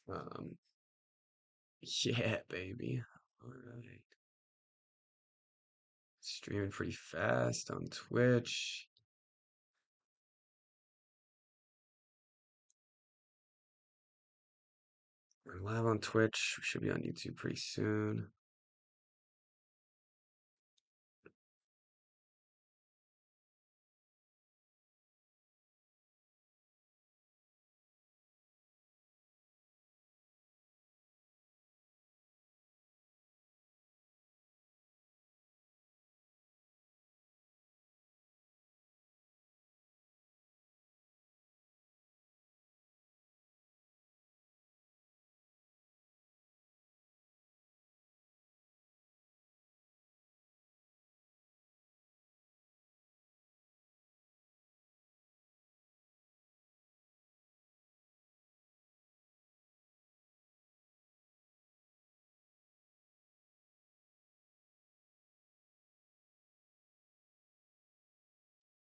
Um, yeah, baby. All right. Streaming pretty fast on Twitch. We're live on Twitch. We should be on YouTube pretty soon.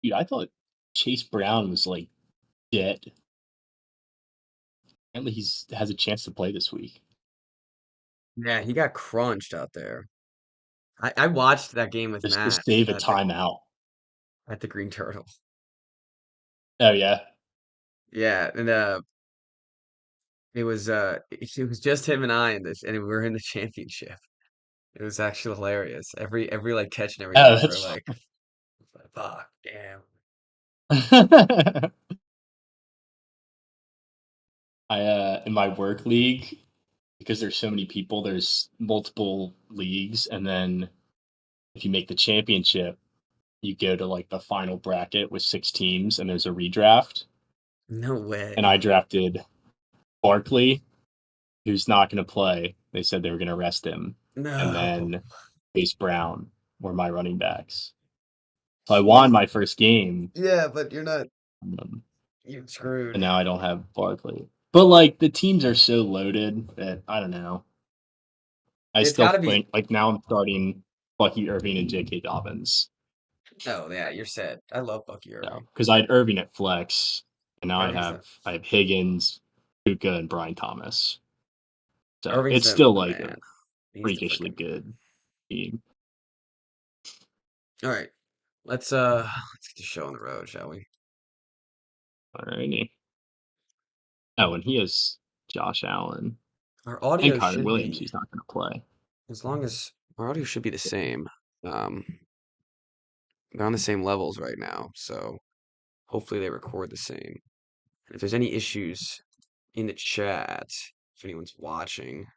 Dude, I thought Chase Brown was like dead. Apparently, has a chance to play this week. Yeah, he got crunched out there. I watched that game with Just to Matt save a timeout. at the Green Turtle. Oh yeah, Yeah, and it was just him and I in this, and we were in the championship. It was actually hilarious. Every like catch and oh everything, we're that's like, fuck, damn. fun. I in my work league, because there's so many people, there's multiple leagues, and then if you make the championship, you go to like the final bracket with 6 teams, and there's a redraft. No And way. I drafted Barkley, who's not going to play. They said they were going to rest him, and No. then Chase Brown were my running backs. So I won Jeez. my first game, Yeah, but you're not. um, You're screwed. and now I don't have Barkley. But like the teams are so loaded that I don't know. I It's still got to be. think like now I'm starting Bucky Irving and J.K. Dobbins. Oh yeah, you're set. I love Bucky So Irving. because I had Irving at flex, and now Irving's the I have Higgins, Puka, and Brian Thomas. So Irving's it's still the like a man. He's the freakishly freaking man. good team. All right, let's get the show on the road, shall we? Alrighty. Oh, and he has Josh Allen Our and audio Kyron should Williams, be who's not going to play. as long as our audio should be the same. They're on the same levels right now, so hopefully they record the same. If there's any issues in the chat, if anyone's watching,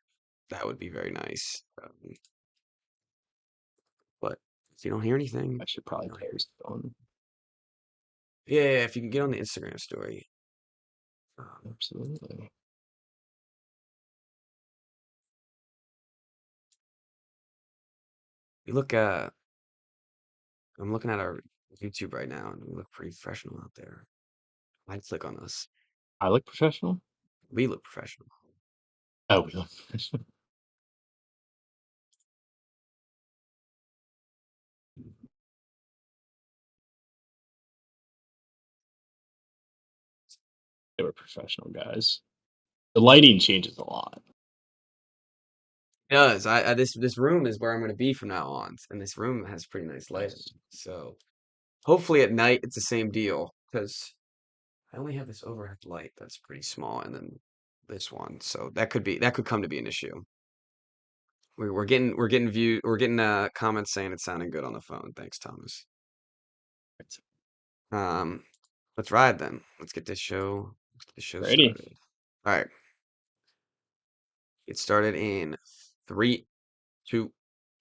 that would be very nice. But if you don't hear anything, I should you probably don't hear. post on. Yeah, yeah, if you can get on the Instagram story. Um, Absolutely. you look I'm looking at our YouTube right now, and we look pretty professional out there. I'd click on us. I look professional. We look professional. Oh, we look professional. They were professional guys. The lighting changes a lot. It does. This room is where I'm going to be from now on, and this room has pretty nice lighting. Nice. So hopefully at night it's the same deal because I only have this overhead light that's pretty small, and then this one. So that could come to be an issue. We're getting comments saying it's sounding good on the phone. Thanks, Thomas. Um, let's ride then. Let's get the show Ready? started. All right. It started in three, two,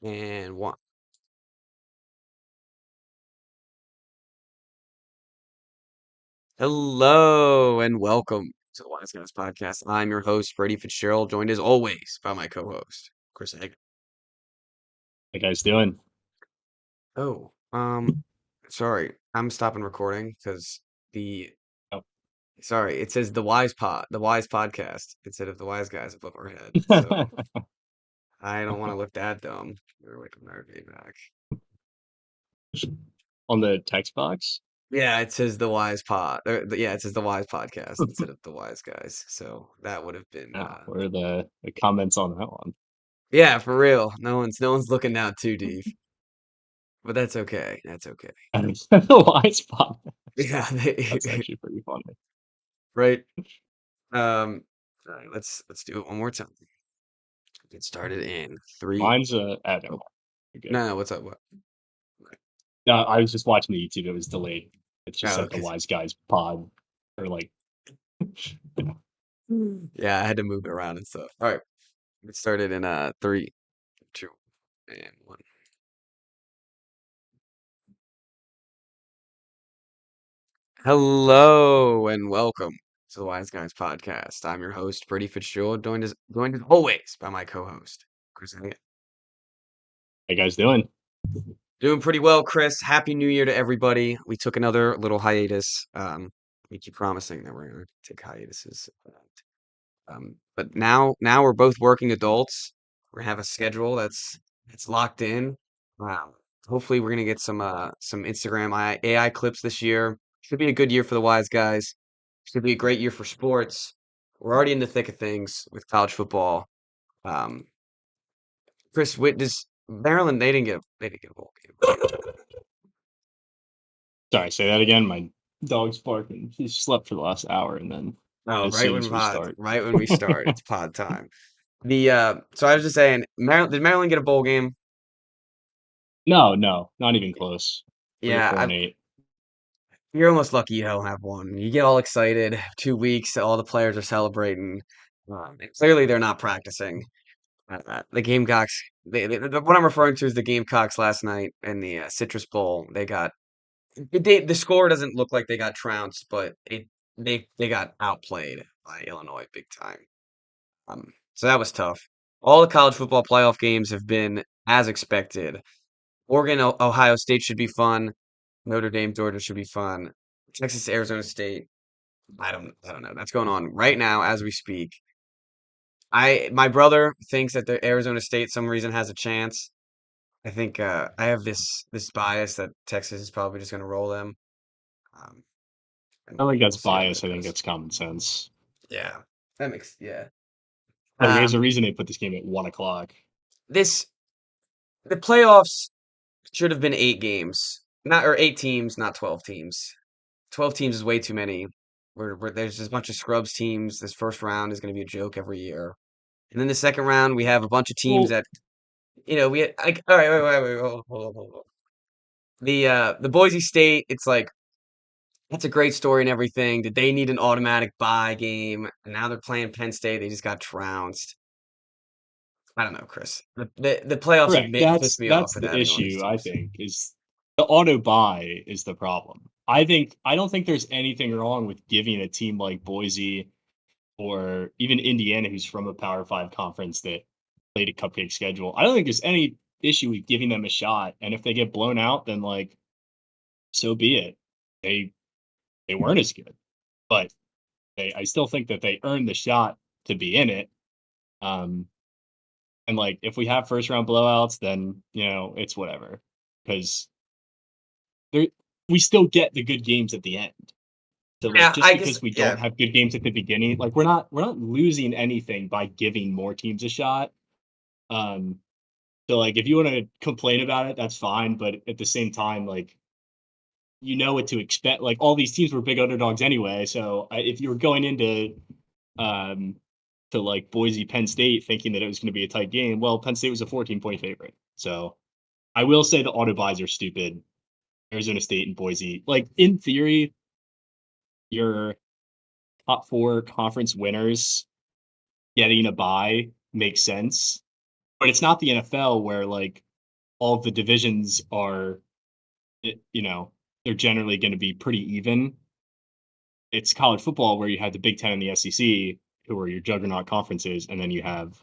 and one. Hello and welcome to the Wise Guys Podcast. I'm your host, Brady Fitzgerald, joined as always by my co-host, Chris Egg. How you guys doing? Oh, sorry, I'm stopping recording because the Oh. sorry, it says the Wise Podcast instead of the Wise Guys above our head. So I don't want to look that dumb. We're like on our way back. On the text box? Yeah, it says the Wise Pod. Yeah, it says the Wise Podcast instead of the Wise Guys. So that would have been, Yeah, what are the comments on that one? yeah, for real. No one's looking down too deep, but that's okay. That's okay. The Wise Podcast. Yeah, That's actually pretty funny. right. All right, let's do it one more time. Get started in three. Mine's I don't Oh, know. You're good. no, no, what's up? What? No, I was just watching the YouTube. It was delayed. It just Oh, said the okay. Wise Guys Pod, or like, Yeah, I had to move it around and stuff. All right, get started in three, two, and one. Hello and welcome to the Wise Guys Podcast. I'm your host, Brady Fitzgerald, joined as always by my co-host, Chris Elliott. how you guys doing? Doing pretty well, Chris. Happy New Year to everybody. We took another little hiatus. We keep promising that we're gonna take hiatuses. But now we're both working adults. We have a schedule that's locked in. Wow. Hopefully we're gonna get some Instagram AI clips this year. Should be a good year for the Wise Guys. Should be a great year for sports. We're already in the thick of things with college football. Um, Chris, does Maryland? They didn't get a bowl game, right? Sorry, say that again. My dog's barking. She slept for the last hour, and then Oh, as soon as we start, right when we start, it's pod time. So I was just saying, Maryland, did Maryland get a bowl game? no, not even close. We were Yeah, 4-8. you're almost lucky you don't have one. You get all excited. 2 weeks, all the players are celebrating. And clearly, they're not practicing. The Gamecocks. What I'm referring to is the Gamecocks last night in the Citrus Bowl. The score doesn't look like they got trounced, but they got outplayed by Illinois big time. So that was tough. All the college football playoff games have been as expected. Oregon, Ohio State should be fun. Notre Dame, Georgia should be fun. Texas, Arizona State. I don't know. That's going on right now as we speak. My brother thinks that the Arizona State some reason has a chance. I think I have this bias that Texas is probably just going to roll them. Um, I and don't think we'll that's see how bias. that I think goes. that's common sense. Yeah, that makes yeah. Like, there's a Um, reason they put this game at 1 o'clock. this the playoffs should have been 8 games, not or 8 teams, not 12 teams. 12 teams is way too many. Where there's just a bunch of scrubs teams. This first round is going to be a joke every year. And then the second round, we have a bunch of teams Well, that, we had, like, all right, wait, hold on. The Boise State, it's like, that's a great story and everything. Did they need an automatic bye game? And now they're playing Penn State. They just got trounced. I don't know, Chris. The playoffs have correct. pissed me off That's with the having all these issue. I teams. think is the auto buy is the problem. I don't think there's anything wrong with giving a team like Boise or even Indiana, who's from a Power Five conference that played a cupcake schedule. I don't think there's any issue with giving them a shot. And if they get blown out, then like so be it. They they weren't as good, but I still think that they earned the shot to be in it. Um, and like if we have first round blowouts, then it's whatever because there we still get the good games at the end. So like Yeah, just I guess, because we yeah. don't have good games at the beginning, like we're not losing anything by giving more teams a shot. Um, so like if you want to complain about it, that's fine. But at the same time, like you know what to expect. Like all these teams were big underdogs anyway. So if you were going into um to like Boise Penn State thinking that it was going to be a tight game, well, Penn State was a 14-point favorite. So I will say the auto buys are stupid. Arizona State and Boise, like in theory, your top four conference winners getting a bye makes sense, but it's not the NFL where like all of the divisions are, they're generally going to be pretty even. It's college football where you have the Big Ten and the SEC, who are your juggernaut conferences, and then you have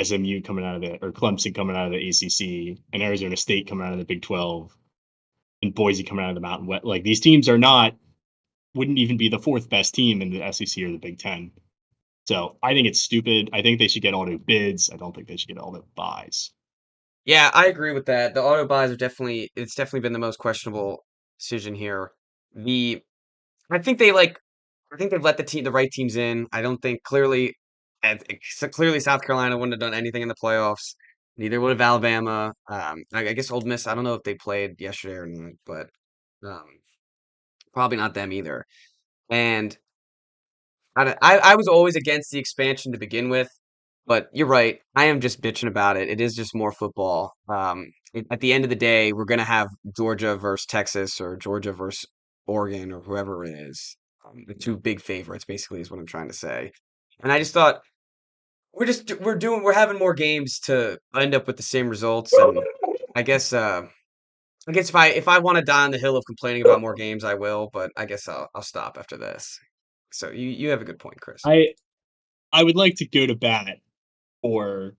SMU coming out of or Clemson coming out of the ACC, and Arizona State coming out of the Big 12, and Boise coming out of the Mountain West. Like these teams wouldn't even be the fourth best team in the SEC or the Big Ten. So I think it's stupid. I think they should get auto bids. I don't think they should get auto buys. Yeah, I agree with that. The auto buys it's definitely been the most questionable decision here. the I think I think they've let the right teams in. I don't think clearly South Carolina wouldn't have done anything in the playoffs. Neither would have Alabama. I guess Ole Miss. I don't know if they played yesterday or not, but um, probably not them either. And I was always against the expansion to begin with, but you're right. I am just bitching about it. It is just more football. At the end of the day, we're gonna have Georgia versus Texas or Georgia versus Oregon or whoever it is. The two big favorites, basically, is what I'm trying to say. And I just thought we're having more games to end up with the same results. And I guess I guess if I want to die on the hill of complaining about more games, I will. But I guess I'll stop after this. So you have a good point, Chris. I I would like to go to bat for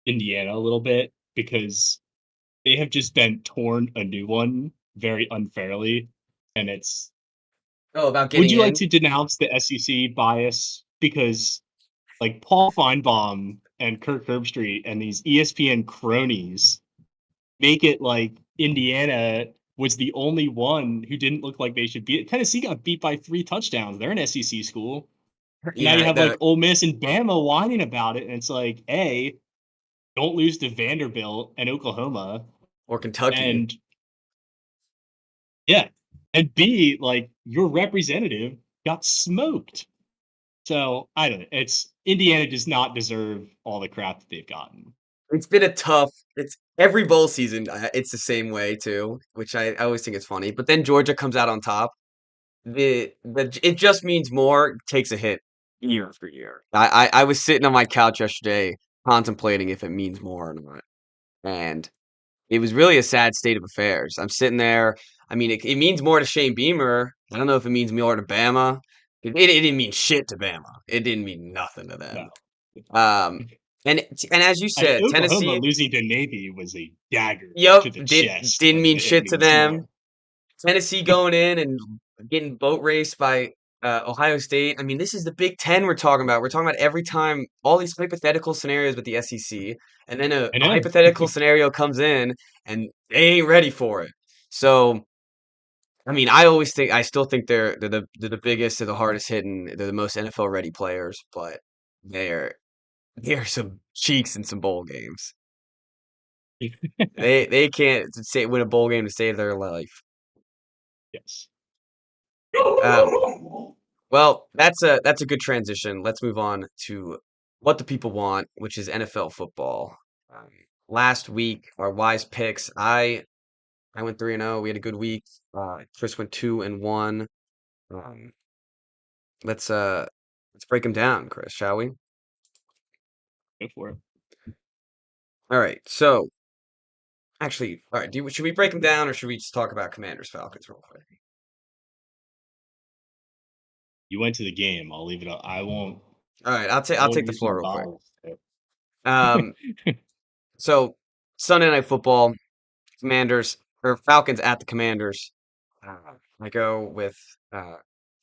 Indiana a little bit because they have just been torn a new one very unfairly, and it's Oh, about would getting you like in? to denounce the SEC bias? Because like Paul Feinbaum and Kirk Herbstreit and these ESPN cronies make it like Indiana was the only one who didn't look like they should beat. Tennessee got beat by 3 touchdowns. They're an SEC school. And now you Yeah, have like the Ole Miss and Bama whining about it. And it's like, A, don't lose to Vanderbilt and Oklahoma. or Kentucky. And yeah. And B, like your representative got smoked. So I don't know. It's Indiana does not deserve all the crap that they've gotten. It's been a tough. It's every bowl season. It's the same way too, which I always think is funny. But then Georgia comes out on top. The it just means more takes a hit year after year. I was sitting on my couch yesterday contemplating if it means more or not, and it was really a sad state of affairs. I'm sitting there. I mean, it means more to Shane Beamer. I don't know if it means more to Bama. It didn't mean shit to Bama. It didn't mean nothing to them. No. Um, and as you I mean, said, Oklahoma Tennessee, losing to Navy was a dagger yep, to the chest didn't of mean the it shit to means them. more. Tennessee going in and getting boat raced by Ohio State. I mean, this is the Big Ten we're talking about. We're talking about every time all these hypothetical scenarios with the SEC, and then I a know. hypothetical scenario comes in, and they ain't ready for it. So, I mean, I still think they're the biggest, they're the hardest hitting, they're the most NFL ready players, but they're they're some cheeks in some bowl games. They can't say win a bowl game to save their life. Yes. Um, Well, that's a good transition. Let's move on to what the people want, which is NFL football. Um, Last week, our wise picks. I went 3-0. We had a good week. Chris went 2-1. Um, let's uh let's break them down, Chris, shall we? Go for it. All right. So actually, all right. Should we break them down, or should we just talk about Commanders Falcons real quick? You went to the game. I'll leave it up. All right. I I'll won't take the use my floor real quick. bias. Um, so Sunday Night Football. Commanders or Falcons at the Commanders. I go with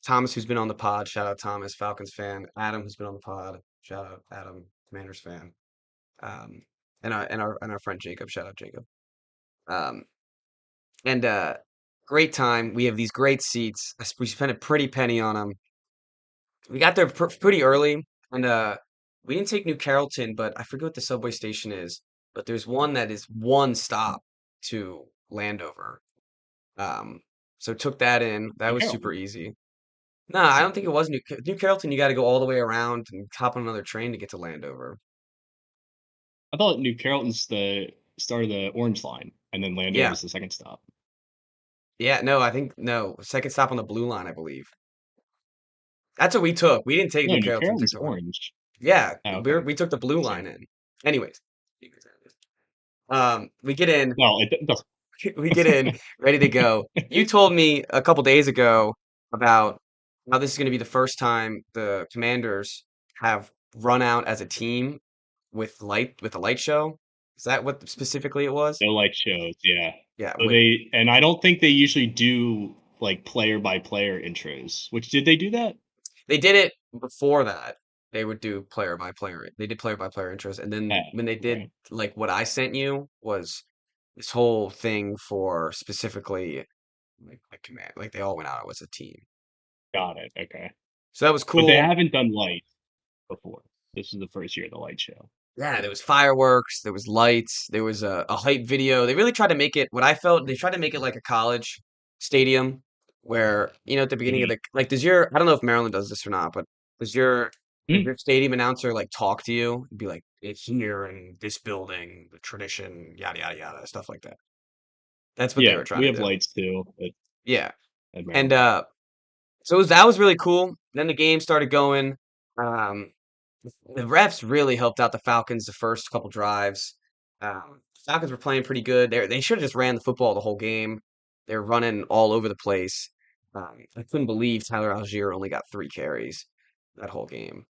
Thomas, who's been on the pod. Shout out Thomas, Falcons fan. Adam, who's been on the pod. Shout out Adam, Commanders fan. Um, and our friend Jacob. Shout out Jacob. Um, and great time. We have these great seats. We spent a pretty penny on them. We got there pretty early, and we didn't take New Carrollton, but I forget what the subway station is. But there's one that is one stop to Landover. Um, so took that in. That New was super Carrollton. easy. Nah, I That's don't not think it good. was New Carrollton. You got to go all the way around and hop on another train to get to Landover. I thought New Carrollton's the start of the Orange Line, and then Yeah, Landover's the second stop. yeah. No, I think no. Second stop on the Blue Line, I believe. That's what we took. We didn't take No, New New Carrollton. Carrollton's orange. Yeah, Oh, okay. we took the Blue So, Line in. Anyways, we get in. well, it doesn't. We get in, ready to go. You told me a couple days ago about how this is going to be the first time the Commanders have run out as a team with a light show. Is that what specifically it was? No light shows, yeah. Yeah, So and I don't think they usually do like player by player intros. Which did they do that? they did it before that. They would do player by player. They did player by player intros, and then Yeah, when they did right. like what I sent you was this whole thing for specifically like command, like they all went out as a team. Got it. Okay. So that was But they cool. haven't done lights before. This is the first year of the light show. Yeah, there was fireworks, there was lights, there was a hype video. They really tried to make it what I felt they tried to make it like a college stadium where, at the beginning of Mhm. the like I don't know if Maryland does this or not, but does your does Mm. your stadium announcer like talk to you and be like, it's here in this building, the tradition, yada yada yada, stuff like that. That's what they Yeah, were trying we to have do. lights too Yeah. at And Maryland. so that was really cool. Then the game started going. Um, the refs really helped out the Falcons the first couple drives. Falcons were playing pretty good. They should have just ran the football the whole game. They were running all over the place. I couldn't believe Tyler Algier only got 3 carries that whole game.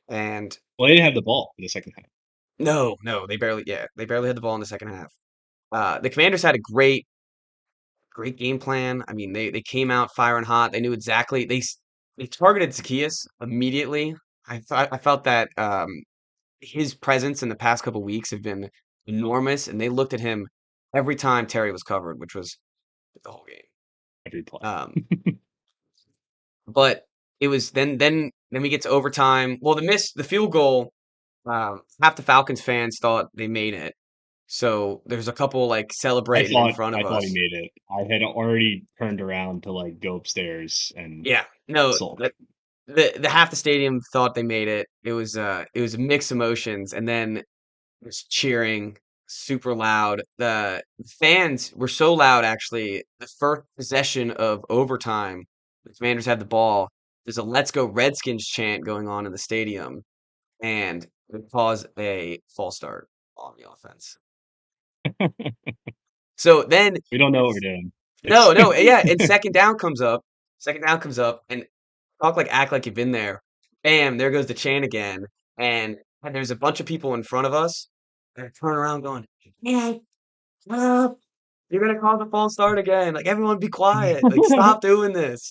And Well, they didn't have the ball in the second half. no, they barely had the ball in the second half. The Commanders had a great game plan. I mean, they came out firing hot. They knew exactly they targeted Zacchaeus immediately. I felt that his presence in the past couple weeks have been enormous, and they looked at him every time Terry was covered, which was the whole game. Every play. But it was then we get to overtime. Well, the field goal. Half the Falcons fans thought they made it, so there's a couple like celebrating in front I of thought he us. made it. I had already turned around to like go upstairs and Yeah, no, sulk. the half the stadium thought they made it. It was mixed emotions, and then was cheering super loud. The fans were so loud actually. The first possession of overtime, the Commanders had the ball. There's a "Let's Go Redskins" chant going on in the stadium, and it caused a false start on the offense. So then, We don't know what we're doing. It's no, no, yeah, and second down comes up. Second down comes up, and act like you've been there. Bam, there goes the chain again. And there's a bunch of people in front of us that turn around going, "Yeah, shut up. You're gonna call the false start again. Like everyone be quiet. Like stop doing this."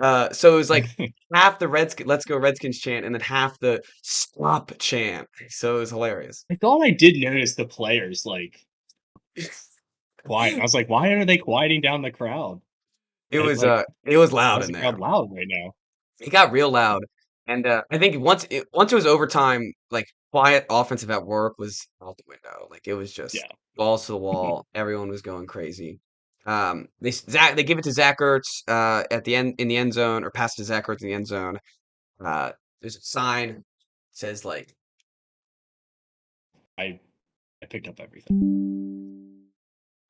So it was like half the Let's Go Redskins chant and then half the stop chant. So it was hilarious. I thought I did notice the players like quiet. I was like, why are they quieting down the crowd? Like It was why loud is in the crowd there. loud right now? It got real loud. And I think once it was overtime, like quiet offensive at work was out the window. Like it was just Yeah. balls to the wall. Everyone was going crazy. They give it to Zach Ertz at the end in the end zone, or pass to Zach Ertz in the end zone. Uh, there's a sign says like, I I picked up everything.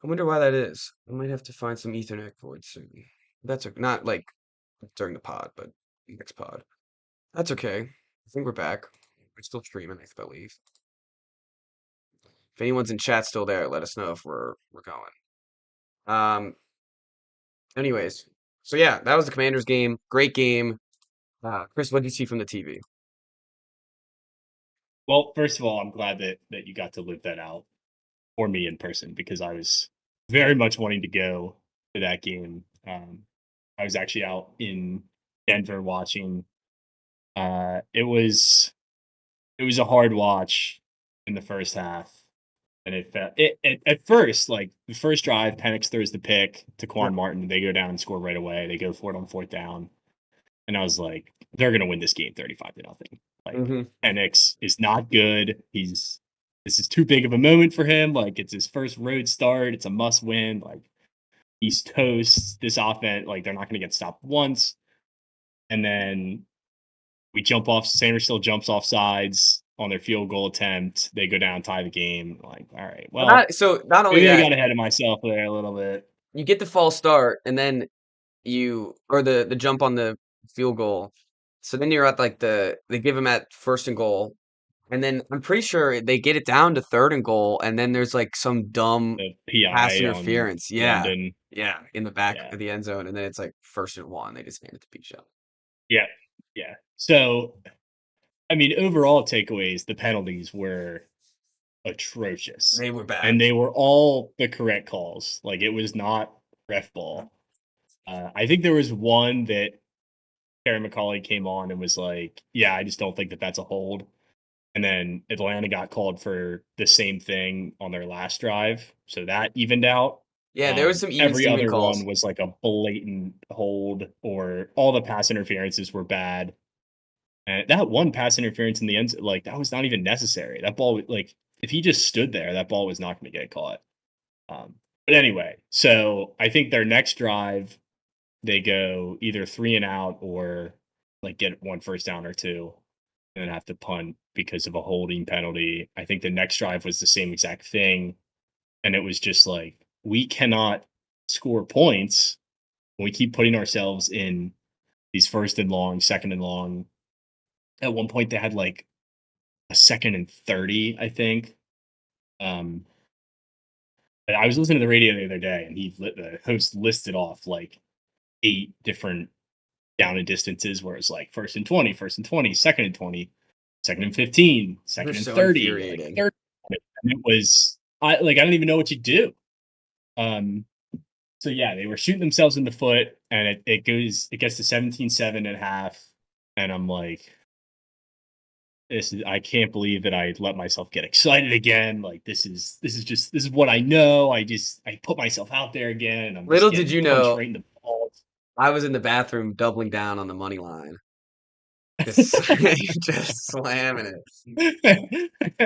I wonder why that is. I might have to find some Ethernet cords soon. Not like during the pod, but next pod. That's okay. I think we're back. We're still streaming, I believe. If anyone's in chat still there, let us know if we're going. Um, anyways, so yeah, that was the Commanders game. Great game. Chris, what did you see from the TV? Well, first of all, I'm glad that you got to live that out for me in person because I was very much wanting to go to that game. I was actually out in Denver watching. It was a hard watch in the first half, and it at first like the first drive, Penix throws the pick to Yeah. Quan Martin. They go down and score right away. They go for it on fourth down, and I was like, they're gonna win this game 35-0. Like Hmm. Penix is not good. This is too big of a moment for him. Like it's his first road start. It's a must win. Like he's toast. This offense, like they're not gonna get stopped once. And then we jump off. Sanders still jumps off sides on their field goal attempt. They go down, tie the game. Like, all right, well, Not only maybe I that, got ahead of myself there a little bit. you get the false start, and then or the jump on the field goal. So then you're at like they give them at first and goal, and then I'm pretty sure they get it down to third and goal, and then there's like some dumb The pass PI on interference. Yeah, London. yeah, in the back Yeah, of the end zone, and then it's like first and one. They just hand it to Bijan. yeah, yeah. So, I mean, overall takeaways, the penalties were atrocious, They were bad. and they were all the correct calls. Like it was not ref ball. I think there was one that Terry McCauley came on and was like, "Yeah, I just don't think that that's a hold." And then Atlanta got called for the same thing on their last drive, so that evened out. Yeah, there was some even Every Steven other calls. one was like a blatant hold, or all the pass interferences were bad. And that one pass interference in the end, like that was not even necessary. That ball, like if he just stood there, that ball was not going to get caught. Um, but anyway, so I think their next drive, they go either 3 and out or like get one first down or two, and then have to punt because of a holding penalty. I think the next drive was the same exact thing. And it was just like, we cannot score points when we keep putting ourselves in these first and long, second and long. At one point, they had like a second and 30, I think. Um, but I was listening to the radio the other day, and the host listed off like 8 different down and distances where it's like first and 20, second and 20, second and 15, They're second and so 30, like infuriating. 30. And it was, I don't even know what you do. Um, so yeah, they were shooting themselves in the foot, and it gets to 17-7 at half, and I'm like, I can't believe that I let myself get excited again. Like this is what I know. I put myself out there again, and I'm just Little did getting you punched know, right in the balls. I was in the bathroom doubling down on the money line. Just, just slamming it.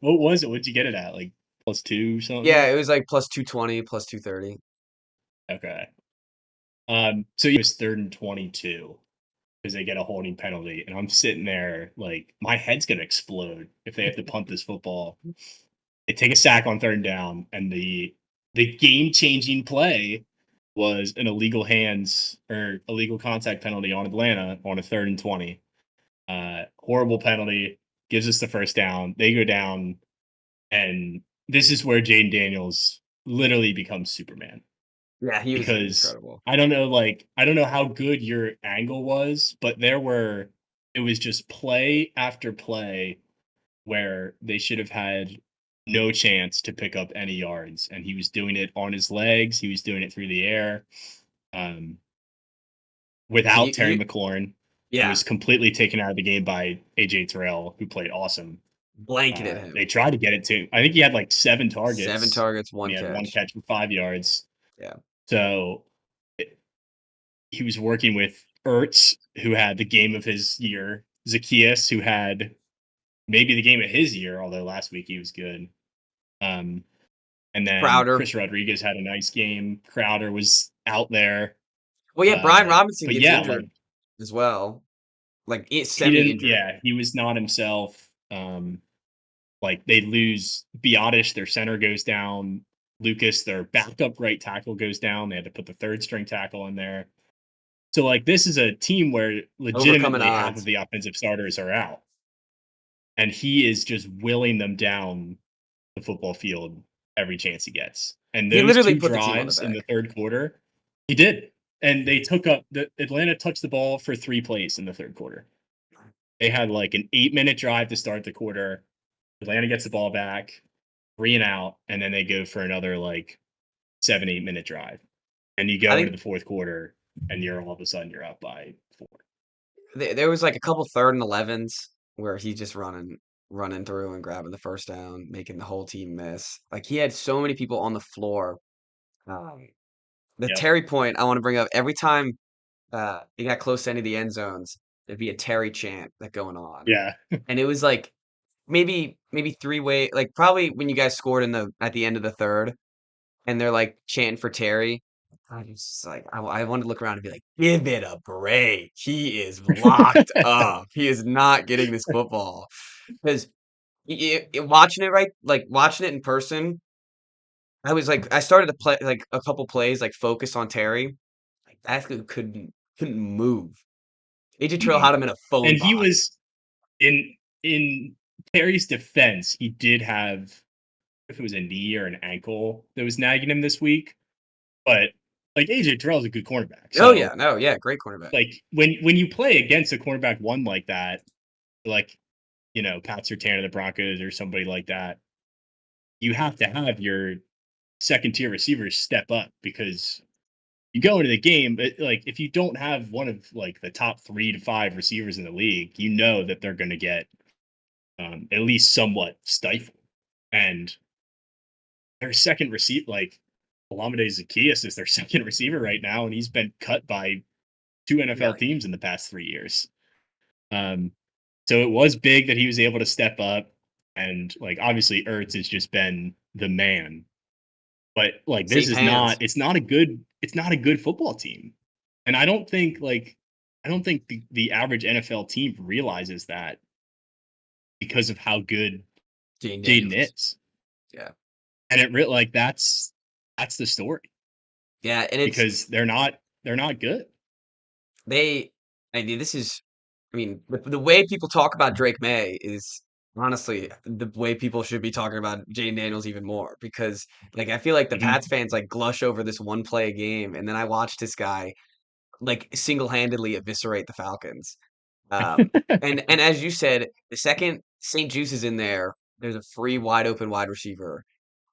What was it? What'd you get it at? Like +2 Yeah, something? it was like plus 220, plus 230. Okay. So it was 3rd and 22 because they get a holding penalty, and I'm sitting there like my head's gonna explode if they have to punt this football. They take a sack on 3rd down, and the game changing play was an illegal hands or illegal contact penalty on Atlanta on a 3rd and 20. Horrible penalty, gives us the first down. They go down, and this is where Jaden Daniels literally becomes Superman, Yeah, he was because incredible. I don't know how good your angle was, but it was just play after play where they should have had no chance to pick up any yards, and he was doing it on his legs, he was doing it through the air, um, without Terry You McLaurin, who yeah, was completely taken out of the game by AJ Terrell, who played awesome. blanketed They him. tried to get it to, I think he had like 7 7 targets, targets, and 1 he had 1 catch. catch for 5 yards. Yeah. So he was working with Ertz, who had the game of his year, Zacchaeus, who had maybe the game of his year, although last week he was good. Um, and then Crowder. Chris Rodriguez had a nice game. Crowder was out there. Well, yeah, Brian Robinson But gets yeah, like injured as well. Like, it's he didn't, semi-injured. yeah, he was not himself. Like they lose Biotish, their center goes down. Lucas, their backup right tackle, goes down. They had to put the 3rd string tackle in there. So like this is a team where Overcoming legitimately half of odds. the offensive starters are out, and he is just willing them down the football field every chance he gets. And He those literally 2 put the team on the drives in back. the 3rd quarter, he did. And they took up the Atlanta touched the ball for 3 plays in the 3rd quarter. They had like an 8-minute drive to start the quarter. Atlanta gets the ball back, 3 and out, and then they go for another like 7, 8 minute drive. And you I go into think the 4th quarter, and you're all of a sudden you're up by 4. there was like a couple 3rd and 11s where he's just running through and grabbing the first down, making the whole team miss. Like, he had so many people on the floor. Um, the Yep. Terry point I want to bring up, every time he got close to any of the end zones, there'd be a Terry chant that going on. Yeah. And it was like maybe 3 way, like probably when you guys scored in the at the end of the 3rd and they're like chanting for Terry. I was just like, I wanted to look around and be like, give it a break. He is locked up. He is not getting this football. Because watching it, right, like watching it in person, I was like, I started to play like a couple plays, like focus on Terry. Like that couldn't move. AJ Trail Mhm. had him in a phone And he box. was in Perry's defense, he did have, if it was a knee or an ankle that was nagging him this week, but like AJ Terrell's a good cornerback. Oh yeah, So no, yeah, great cornerback. like when you play against a cornerback one like that, like Pat Surtain of the Broncos or somebody like that, you have to have your second tier receivers step up, because you go into the game, but like if you don't have one of like the top 3 to 5 receivers in the league, you know that they're going to get at least somewhat stifled. And their second receipt, like Olamide Zaccheaus is their second receiver right now, and he's been cut by two Yeah, NFL teams in the past 3 years. Um, so it was big that he was able to step up, and like obviously Ertz has just been the man. But like this safe is not hands. it's not a good football team. And I don't think the average NFL team realizes that because of how good Jane Jaden Daniels. is. Yeah. And like that's the story Yeah, and it's because they're not good. they I mean, this is I mean, the way people talk about Drake May is honestly the way people should be talking about Jane Daniels even more because like I feel like the Pats Mhm. fans like glush over this one play game and then I watched this guy like single-handedly eviscerate the Falcons. And as you said, the second St. Juice is in there, there's a free wide open wide receiver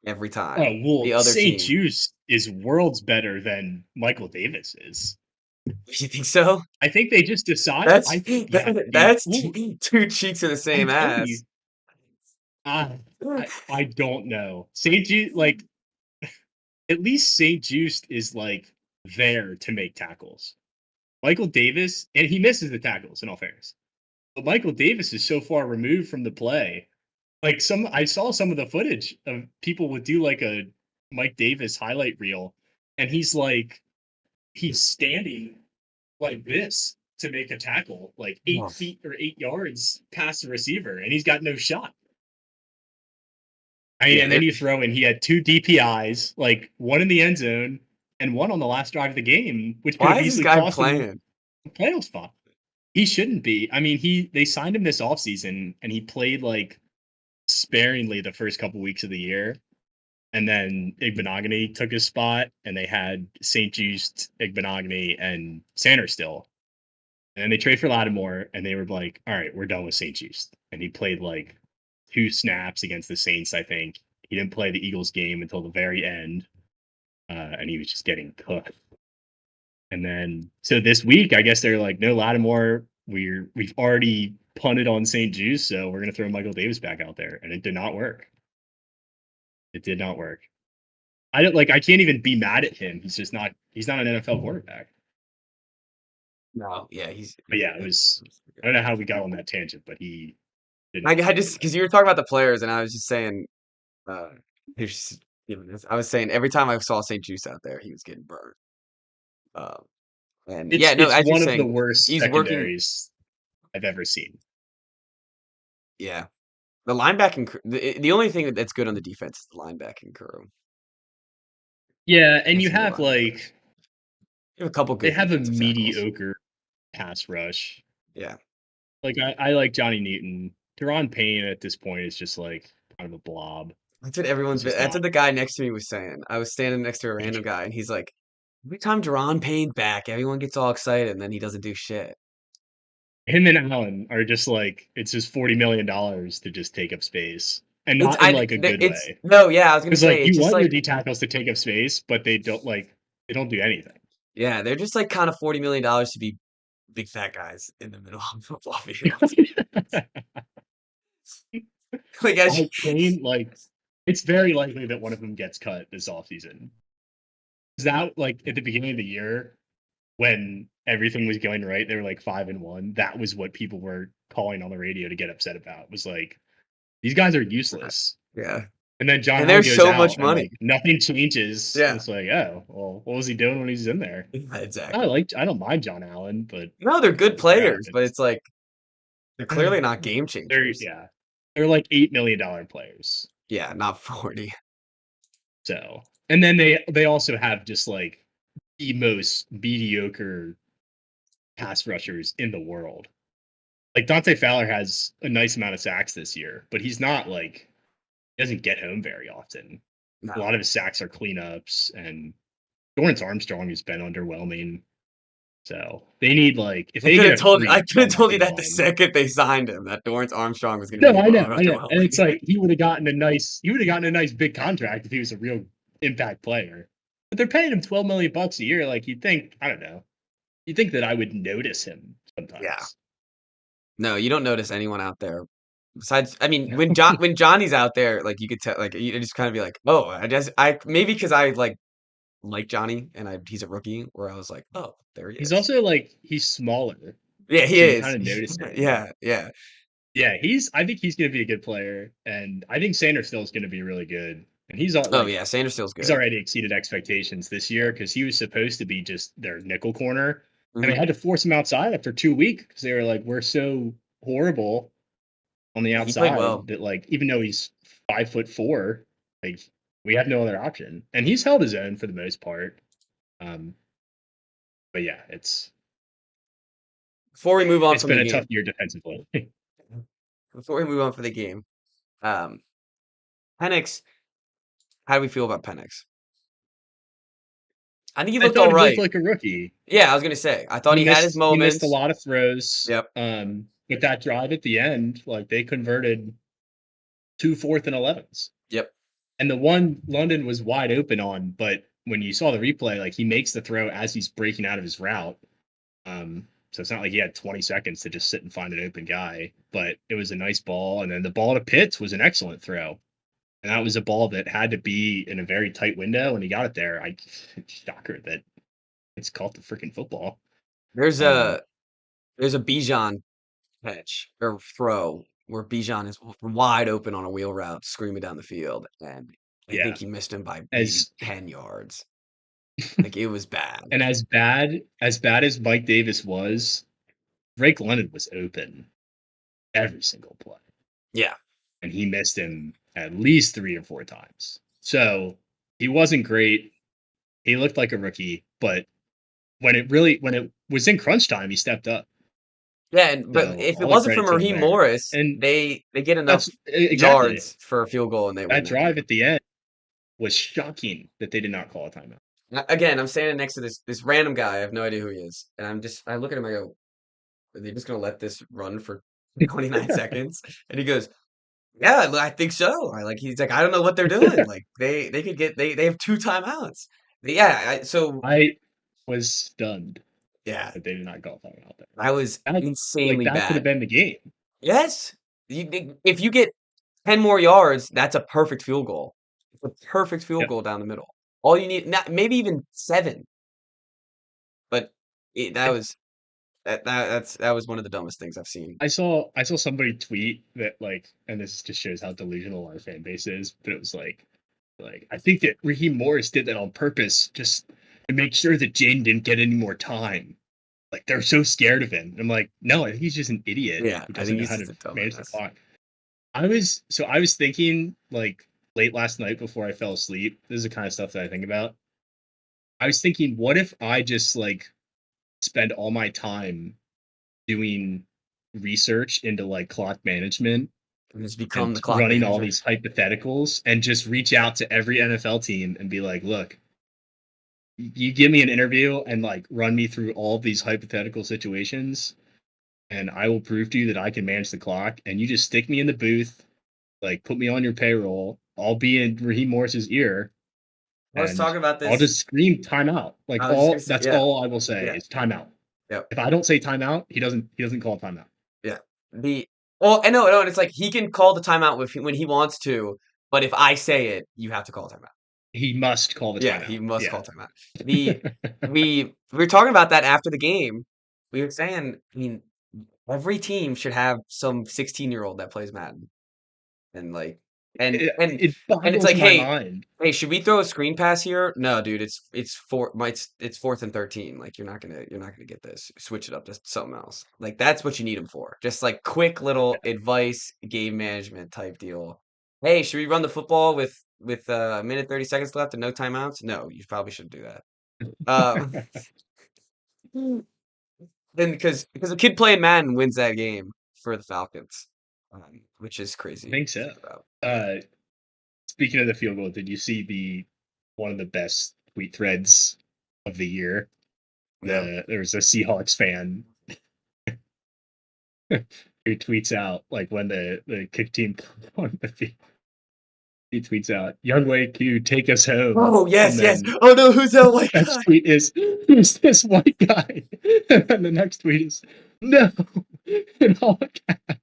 every time. Oh, well, The other St. team. Juice is worlds better than Michael Davis is. You think so? I think they just decide That's I yeah, dude. that's Well, two cheeks of the I'm same telling you, ass. I don't know. St. Juice, like at least St. Juice is like there to make tackles. Michael Davis, and he misses the tackles in all fairness. But Michael Davis is so far removed from the play. Like I saw some of the footage of people would do like a Mike Davis highlight reel, and he's standing like this to make a tackle, like Oh, 8 feet or 8 yards past the receiver, and he's got no shot. I mean, yeah, and then you throw in he had two DPIs, like one in the end zone and one on the last drive of the game, which could why have is this easily guy cost him playing? a playoff spot. He shouldn't be. I mean, they signed him this offseason and he played like sparingly the first couple weeks of the year. And then Igbenogany took his spot, and they had St. Just, Igbenogany, and Sanders still. And then they trade for Lattimore, and they were like, all right, we're done with St. Just. And he played like 2 snaps against the Saints, I think. He didn't play the Eagles game until the very end, and he was just getting cooked. And then, so this week, I guess they're like, no Lattimore. We've already punted on St. Juice, so we're gonna throw Michael Davis back out there, and it did not work. It did not work. I don't like. I can't even be mad at him. He's just not. He's not an NFL quarterback. No, yeah, But yeah, it was. I don't know how we got on that tangent, but he didn't I play just tonight. because you were talking about the players, and I was just saying, uh, there's, I was saying every time I saw St. Juice out there, he was getting burned. Um, and yeah, no, It's as you're one of the saying, worst he's working. secondaries I've ever seen. Yeah, the linebacking. The only thing that's good on the defense is the linebacking crew. Yeah, and you That's have like you have a couple they good have a defensive tackles. mediocre pass rush. Yeah, Like I like Johnny Newton. Deron Payne at this point is just like kind of a blob. that's what He's just That's not. what the guy next to me was saying. I was standing next to a random guy, and he's like, "Every time Deron Payne's back, everyone gets all excited, and then he doesn't do shit." Him and Allen are just like it's just $40 million to just take up space, and It's not in like a good it's way. no, yeah, I was gonna Because like say it's you just want your like D tackles to take up space, but they don't do anything. yeah, they're just like kind of $40 million to be big fat guys in the middle of the football field. Like as Like Payne, like it's very likely that one of them gets cut this offseason. Is that like at the beginning of the year when everything was going right, they were like 5-1. That was what people were calling on the radio to get upset about. Was like these guys are useless. yeah, And then John and Allen there's goes so much out and money. like nothing changes. And Yeah, it's like, oh, well, what was he doing when he's in there? yeah, exactly. I don't mind John Allen, but No, they're good yeah, players, but it's like they're clearly not game they're changers. yeah. They're like $8 million players. Yeah, not 40. So and then they also have just like the most mediocre pass rushers in the world. Like Dante Fowler has a nice amount of sacks this year, but he's not like he doesn't get home very often. A No. lot of his sacks are cleanups, and Dorrance Armstrong has been underwhelming. So they need like if they get a I free could have told you offensive that the line. second they signed him, that Dorrance Armstrong was gonna be No, I know, and it's underwhelming. like he would have gotten a nice big contract if he was a real impact player. But they're paying him $12 million a year. Like you'd think, I don't know, you'd think that I would notice him Yeah. sometimes. No, you don't notice anyone out there besides I mean, when Johnny's out there, like, you could tell like, you just kinda be like, "Oh, I just I" maybe because I, like like Johnny, and he's a rookie. Where I was like, oh, there he He's is. also like he's smaller, Yeah, he so you is. kind of notice it. Yeah, yeah. Yeah, I think he's going to be a good player, and I think Sanders still is going to be really good. And he's all Oh like yeah, Sanders Steele's he's good. already exceeded expectations this year because he was supposed to be just their nickel corner, and they Hmm. had to force him outside after 2 weeks because they were like, we're so horrible on the He played outside well. that like even though he's 5'4", like we have no other option, and he's held his own for the most part. Um, but yeah, Before we move on it's from the been a tough game, year defensively. before we move on for the game, um, Penix, how do we feel about Penix? I think he I looked thought all he looked right. like a rookie. Yeah, I was gonna say. I thought he had his He missed a moments. lot of throws. Yep. With that drive at the end, like they converted 2 4th and 11s. Yep. And the one London was wide open on, but when you saw the replay, like he makes the throw as he's breaking out of his route. So it's not like he had 20 seconds to just sit and find an open guy, but it was a nice ball. And then the ball to Pitts was an excellent throw. And that was a ball that had to be in a very tight window, and he got it there. Shocker that it's called the freaking football. There's Um, a Bijan catch or throw where Bijan is wide open on a wheel route, screaming down the field, and I think yeah, he missed him by maybe as 10 yards. Like it was bad. and as Mike Davis was, Drake London was open every single play, Yeah. and he missed him at least 3 or 4 times. So he wasn't great. He looked like a rookie, but when it was in crunch time, he stepped up. Yeah, but So if it all the wasn't for credit to him Raheem there. Morris, And they get enough that's exactly yards for a field goal and they win that that drive game. at the end was shocking that they did not call a timeout. Again, I'm standing next to this random guy. I have no idea who he is, and I look at him. I go, "Are they just gonna let this run for 29 seconds?" And he goes, "Yeah, I think so." He's like, "I don't know what they're doing. Like they could get they have two timeouts." Yeah, so I was stunned yeah, that they did not call a timeout there. I was That insanely that could have bad. been the game. Yes, if you get 10 more yards, that's a perfect field goal. It's a perfect field Yep. goal down the middle. All you need, not maybe even 7, but that was that was one of the dumbest things I've seen. I saw somebody tweet that like, and this just shows how delusional our fan base is, but it was like I think that Raheem Morris did that on purpose just to make sure that Jaden didn't get any more time. Like they're so scared of him. And I'm like, no, I think he's just an idiot Yeah, who I doesn't think know he's how just to a manage the dumbass. clock. I was thinking like late last night before I fell asleep. This is the kind of stuff that I think about. I was thinking, what if I just like spend all my time doing research into like clock management And just become the and clock running all manager. these hypotheticals and just reach out to every NFL team and be like, look, you give me an interview and like run me through all of these hypothetical situations and I will prove to you that I can manage the clock, and you just stick me in the booth, like put me on your payroll. I'll be in Raheem Morris's ear I was and talking about I'll this. just scream timeout. Like I was just gonna all say, that's yeah, all I will say yeah, is timeout. yep, If I don't say timeout, he doesn't call timeout. yeah. The well, I know, and it's like he can call the timeout when he wants to, but if I say it, you have to call timeout. He must call the Yeah, he timeout. must Yeah. call timeout. The we were talking about that after the game. We were saying, I mean, every team should have some 16-year-old that plays Madden, and like, and and It and it's boggles like, my hey, mind. hey, should we throw a screen pass here? No, dude, it's 4th and 13. Like, you're not gonna get this. Switch it up to something else. Like, that's what you need them for. Just like quick little advice, game management type deal. Hey, should we run the football with a minute 30 seconds left and no timeouts? No, you probably shouldn't do that. Um, then because a kid playing Madden wins that game for the Falcons, which is I crazy think to so. think about. Uh, Speaking of the field goal, did you see the one of the best tweet threads of the year? No. There was a Seahawks fan who tweets out like when the kick team comes on the field. He tweets out, "Young Wei Q, take us home." Oh And yes, yes. then Oh no, who's that white next guy? tweet is, "Who's this white guy?" And then the next tweet is, "No." In all caps.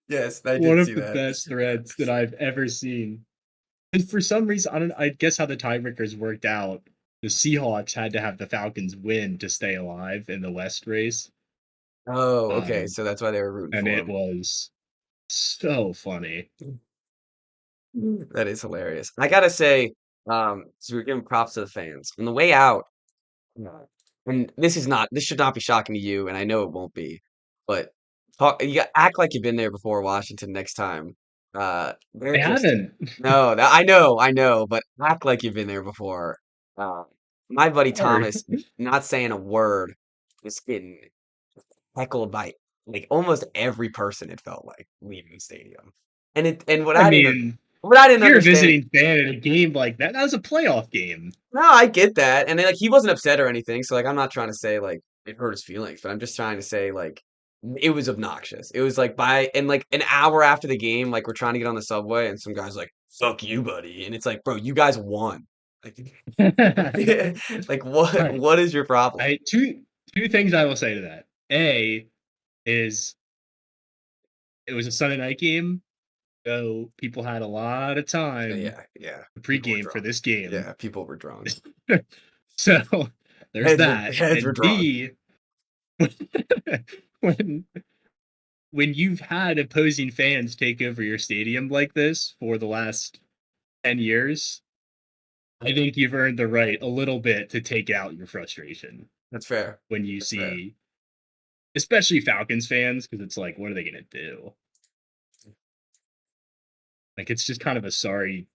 Yes, I One did of see the that. best threads that I've ever seen. And for some reason, I guess how the tiebreakers worked out. the Seahawks had to have the Falcons win to stay alive in the West race. Oh, okay. Um, So that's why they were rooting and for it him. was so funny. That is hilarious. I gotta say, so we're giving props to the fans. On the way out, uh, and this should not be shocking to you, and I know it won't be, but act like you've been there before Washington next time. They're I just haven't. no, I know, but act like you've been there before. Uh, my buddy Sorry. Thomas, not saying a word, was getting heckled by like almost every person. It felt like leaving the stadium, and I mean, what I if didn't you're a understand. visiting fan in a game like that was a playoff game. No, I get that. And then, like, he wasn't upset or anything. So, like, I'm not trying to say, like, it hurt his feelings, but I'm just trying to say, like, it was obnoxious. It was like and like an hour after the game, like, we're trying to get on the subway, and some guy's like, fuck you, buddy. And it's like, bro, you guys won. Like, like All right. what is your problem? Two things I will say to that. A is it was a Sunday night game, so people had a lot of time Yeah. to People were pregame for drunk. this game. Yeah, people were drunk. So there's that. Heads were And drunk. B, when you've had opposing fans take over your stadium like this for the last 10 years, I think you've earned the right a little bit to take out your frustration That's fair. when you That's fair. see, especially Falcons fans, because it's like, what are they going to do? Like, it's just kind of a sorry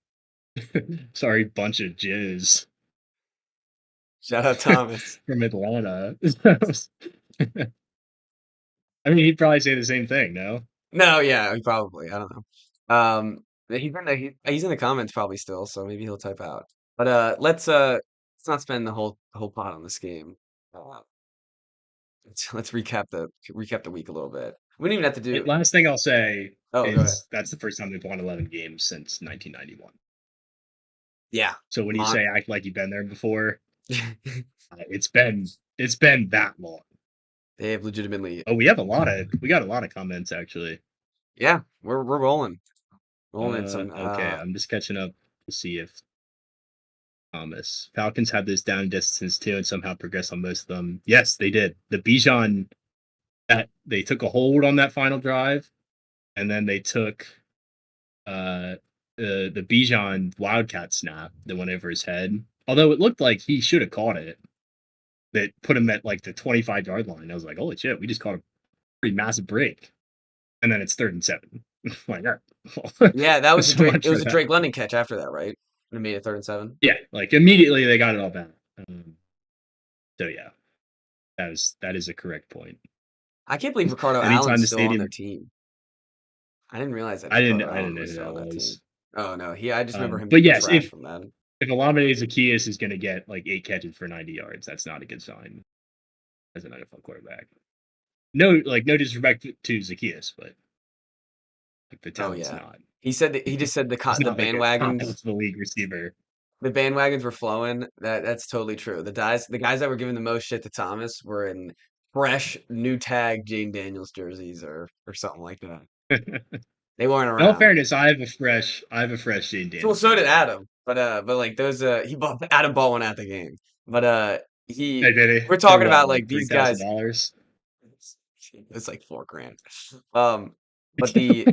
bunch of jizz Shout out Thomas. from Atlanta. I mean, he'd probably say the same thing, no? No, yeah, he probably. I don't know. He's in the comments probably still, so maybe he'll type out. But let's not spend the whole pot on this game. Uh, let's recap the week a little bit. We don't even have to do. Last thing I'll say Oh, go ahead. is that's the first time we've won 11 games since 1991. Yeah. So when you Mon- say act like you've been there before, it's been that long. They have legitimately. Oh, we got a lot of comments actually. Yeah, we're rolling in some. Okay, I'm just catching up to see if Thomas Falcons had this down distance too, and somehow progressed on most of them. Yes, they did. The Bijan that they took a hold on that final drive, and then they took the Bijan Wildcat snap that went over his head. Although it looked like he should have caught it. That put him at like the 25-yard line. I was like, holy shit, we just caught a pretty massive break. And then it's 3rd and 7. Like that. Yeah, that was So a much it was for a that. Drake London catch after that, right? And it made it 3rd and 7. Yeah, like immediately they got it all back. So yeah, that is a correct point. I can't believe Ricardo Anytime Allen's the still on their stadium- team. I didn't realize that. I didn't Ricardo Allen know was who still that on that was. team. Oh no, I just remember him But being yes, trash from that. If Olamide Zaccheaus is going to get like 8 catches for 90 yards, that's not a good sign as an NFL quarterback. No disrespect to Zaccheaus, but like the talent's not. He just said the He's not bandwagons. like a top of the league receiver. The bandwagons were flowing. That's totally true. The guys that were giving the most shit to Thomas were in fresh new tag Jane Daniels jerseys or something like that. They weren't around. In all fairness, I have a fresh Jane Daniels. Well, so did Adam. But like those Adam bought one at the game. But we're talking about like these guys. It's like $4,000. But the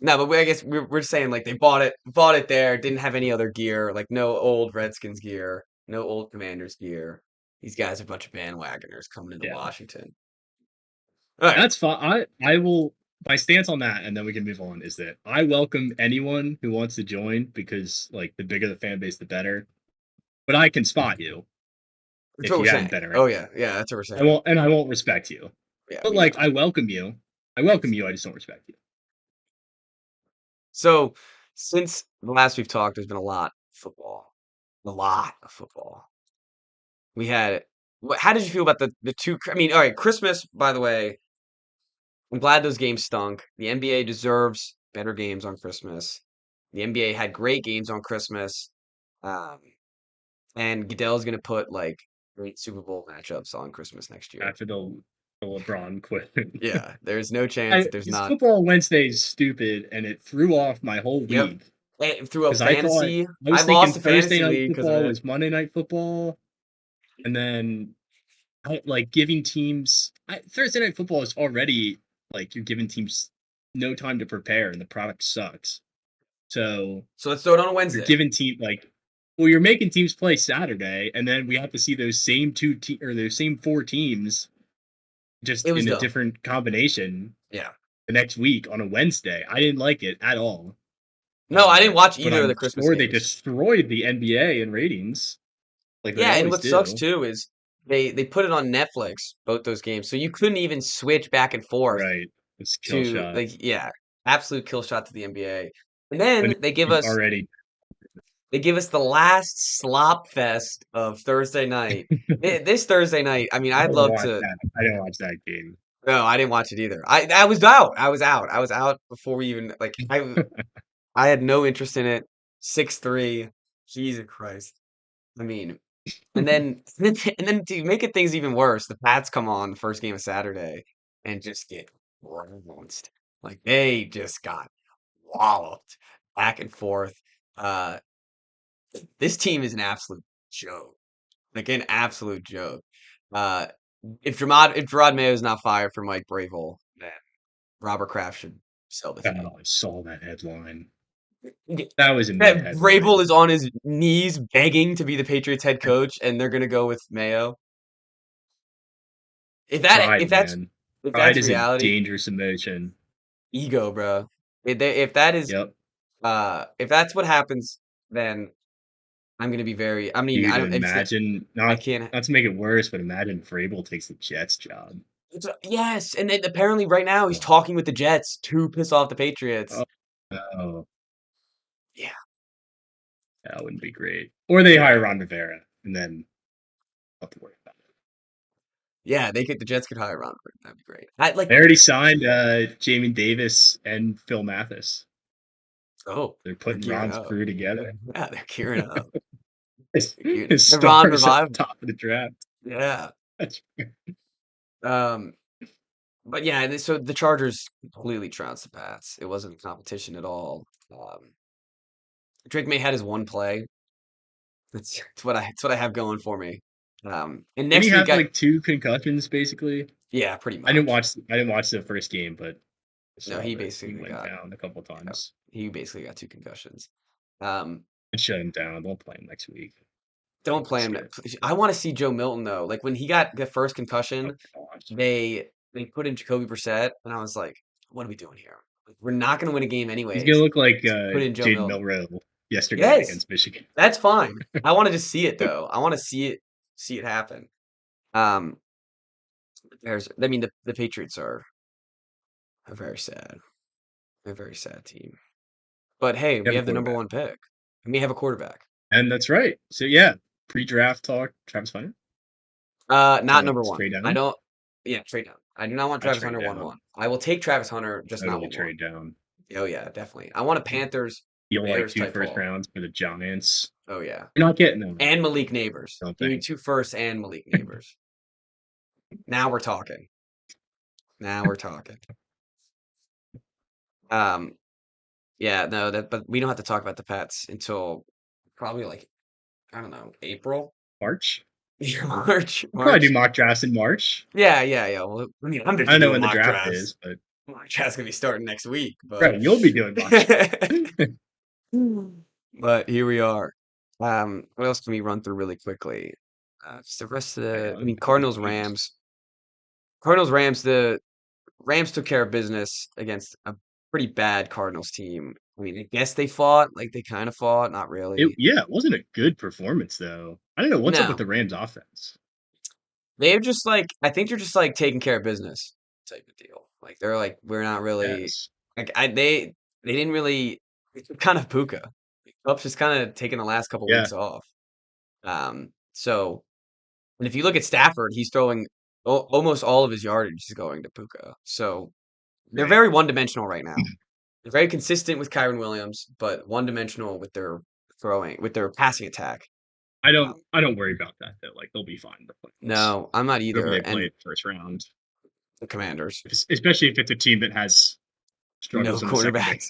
no, but I guess we're saying like they bought it there, didn't have any other gear, like no old Redskins gear, no old Commanders gear. These guys are a bunch of bandwagoners coming into Washington. All right. That's fine. I will. My stance on that, and then we can move on, is that I welcome anyone who wants to join because, like, the bigger the fan base, the better. But I can spot you That's if what you we're haven't saying. been Oh around. yeah, that's what we're saying. I won't respect you. Yeah, but like, I welcome you. I just don't respect you. So since the last we've talked, there's been a lot of football. We had. How did you feel about the two? I mean, all right, Christmas. By the way, I'm glad those games stunk. The NBA deserves better games on Christmas. The NBA had great games on Christmas. And Goodell's going to put like great Super Bowl matchups on Christmas next year. After the LeBron quit. Yeah, there's no chance there's not. Football Wednesday is stupid, and it threw off my whole week. through a Because I fantasy. was I thinking lost a Thursday fantasy night league because of football it. was Monday night football, and then like giving teams Thursday night football is already like you're giving teams no time to prepare, and the product sucks. So So let's throw it on a you're Wednesday. giving you're making teams play Saturday, and then we have to see those same those same 4 teams just It was in a dumb. different combination Yeah. the next week on a Wednesday. I didn't like it at all. No, I didn't watch But either of the I'm Christmas sure they games. destroyed the NBA in ratings, like they Yeah, and always what sucks do. too is they put it on Netflix, both those games, so you couldn't even switch back and forth Right, it's kill to shot. absolute kill shot to the NBA. And When then they give us already the last slop fest of Thursday night. This Thursday night, I mean, I I'd didn't love watch to. that. I didn't watch that game. No, I didn't watch it either. I was out. I was out before we even like. I had no interest in it. 6-3. Jesus Christ. I mean, and then and then to make it things even worse, the Pats come on the first game of Saturday and just get trounced. Like they just got walloped back and forth. Uh, this team is an absolute joke. Like an absolute joke. Uh, if Gerard Mayo is not fired for Mike Bravel, then Robert Kraft should sell the Oh, team. I saw that headline. Yeah, That was a that mid Vrabel headline. is on his knees begging to be the Patriots head coach, and they're gonna go with Mayo. Pride, If that's man. if Pride that's is a reality, dangerous emotion. ego, bro. If that is Yep. if that's what happens, then I'm gonna be very. I mean, Dude, I don't. imagine I not can't. not to make it worse, but imagine Vrabel takes the Jets job. Yes, and then apparently right now he's Oh, talking with the Jets to piss off the Patriots. oh, no. Yeah, That wouldn't be great. Or they hire Ron Rivera and then not to worry about it. yeah. The Jets could hire Ron. That'd be great. I like. They already signed Jamin Davis and Phil Mathis. Oh, They're they're putting gearing Ron's up. crew together. Yeah, they're gearing up. His, Gearing- his The Ron stars at the revival. top of the draft. Yeah. That's Um. But yeah, so the Chargers completely trounced the Pats. It wasn't a competition at all. Drake May had his one play. It's what I have going for me. And Did next he week have like 2 concussions basically? yeah, pretty I didn't much. watch the first game, but I No, saw he that he basically went got down a couple times. 2 concussions. Um, And shut him down. Don't play him next week. don't play him. I want to see Joe Milton though. Like when he got the first concussion, Oh gosh. they put in Jacoby Brissett, and I was like, what are we doing here? Like, we're not going to win a game He's anyways. gonna look like Put in Joe Jaden Milton. Milroe yesterday Yes, against Michigan. that's fine. I want to just see it though. I want to see it happen. Um, I mean, the Patriots are a very sad, a very sad team. But hey, You we have a have the number quarterback. one pick, and we have a quarterback. And that's right. So yeah, pre-draft talk, Travis Hunter. Not number one. Trade down. I don't. Yeah, trade down. I do not want Travis trade Hunter down. 1-1. I will take Travis Hunter, just not Totally 1-1. trade down. Oh yeah, definitely. I want a Panthers. You'll like Bears 2 type first haul. rounds for the Giants. Oh yeah, You're not getting them. and Malik Neighbors. Don't Give me think. 2 firsts and Malik Neighbors. Now we're talking. Now we're talking. Yeah, no, but we don't have to talk about the Pats until probably like I don't know, April, March. March. We'll probably do mock drafts in March. Yeah. Well, I mean, I'm just I don't know doing when the mock draft drafts. is, but Mock draft's gonna be starting next week, but right, you'll be doing mock drafts. but here we are. What else can we run through really quickly? Just the rest of I mean, Cardinals, Rams. The Rams took care of business against a pretty bad Cardinals team. I mean, I guess they fought, like they kind of fought, not really. It wasn't a good performance though. I don't know what's up with No. the Rams offense. They're just like I think they're just like taking care of business type of deal. Like they're like we're not really Yes. like they didn't really it's kind of Puka. Cubs just kind of taking the last couple Yeah. weeks off. So and if you look at Stafford, he's throwing almost all of his yardage is going to Puka. So they're Right. very one-dimensional right now. They're very consistent with Kyron Williams, but one-dimensional with their passing attack. I don't worry about that though. Like they'll be fine in the playoffs. No, I'm not Whoever either. they And play first round. the Commanders. Especially if it's a team that has No struggles in the secondary. quarterbacks.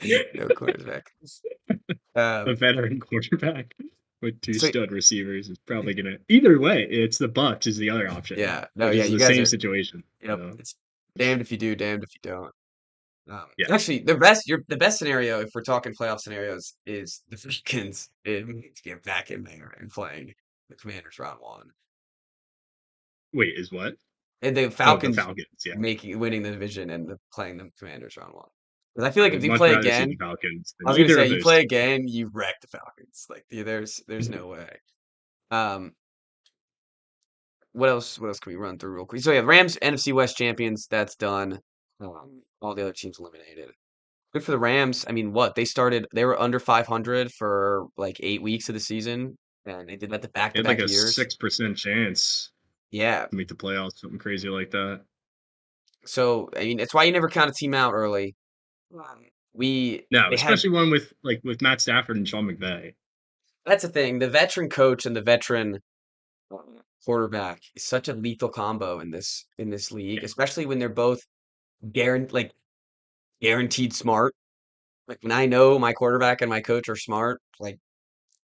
Yeah, no quarterback. A veteran quarterback with two So stud receivers is probably gonna. Either way, it's the Bucks is the other option, yeah, no, which yeah, is you the guys same are. situation. Yep, So it's damned if you do, damned if you don't. yeah, Actually, the best scenario, if we're talking playoff scenarios, is the Falcons to get back in there and playing the Commanders round one, wait, is what? and the Oh, the Falcons Falcons. Yeah, winning the division and playing the Commanders round one. Because I feel I like if would you much play rather see the again, Falcons I than was gonna either say of you those play two. again, you wreck the Falcons. Like there's no way. Um, what else? What else can we run through real quick? So yeah, Rams NFC West champions. That's done. All the other teams eliminated. Good for the Rams. I mean, what they started, they were under 500 for like 8 weeks of the season, and they did that the They had like back-to-back a years. 6% chance Yeah. to make the playoffs, something crazy like that. So I mean, it's why you never count a team out early. Um, we No, they had especially one with Matt Stafford and Sean McVay. That's the thing. The veteran coach and the veteran uh, quarterback is such a lethal combo in this league, Yeah, especially when they're both guaranteed smart. Like when I know my quarterback and my coach are smart, like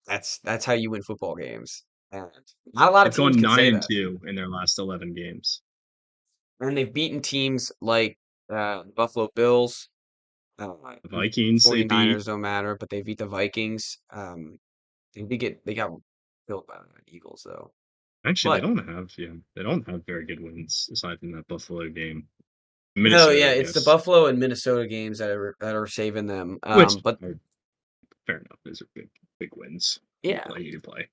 that's how you win football games. And not a lot of they've teams gone can nine say and that. two in their last 11 games. And they've beaten teams like Buffalo Bills, The Vikings they beat. 49ers don't matter, but they beat the Vikings. They got killed by the Eagles though. Actually, But they don't have very good wins aside from that Buffalo game. no, Minnesota, yeah, I it's the guess. Buffalo and Minnesota games that are saving them. Which But are fair enough. Those are big wins. yeah, You to play.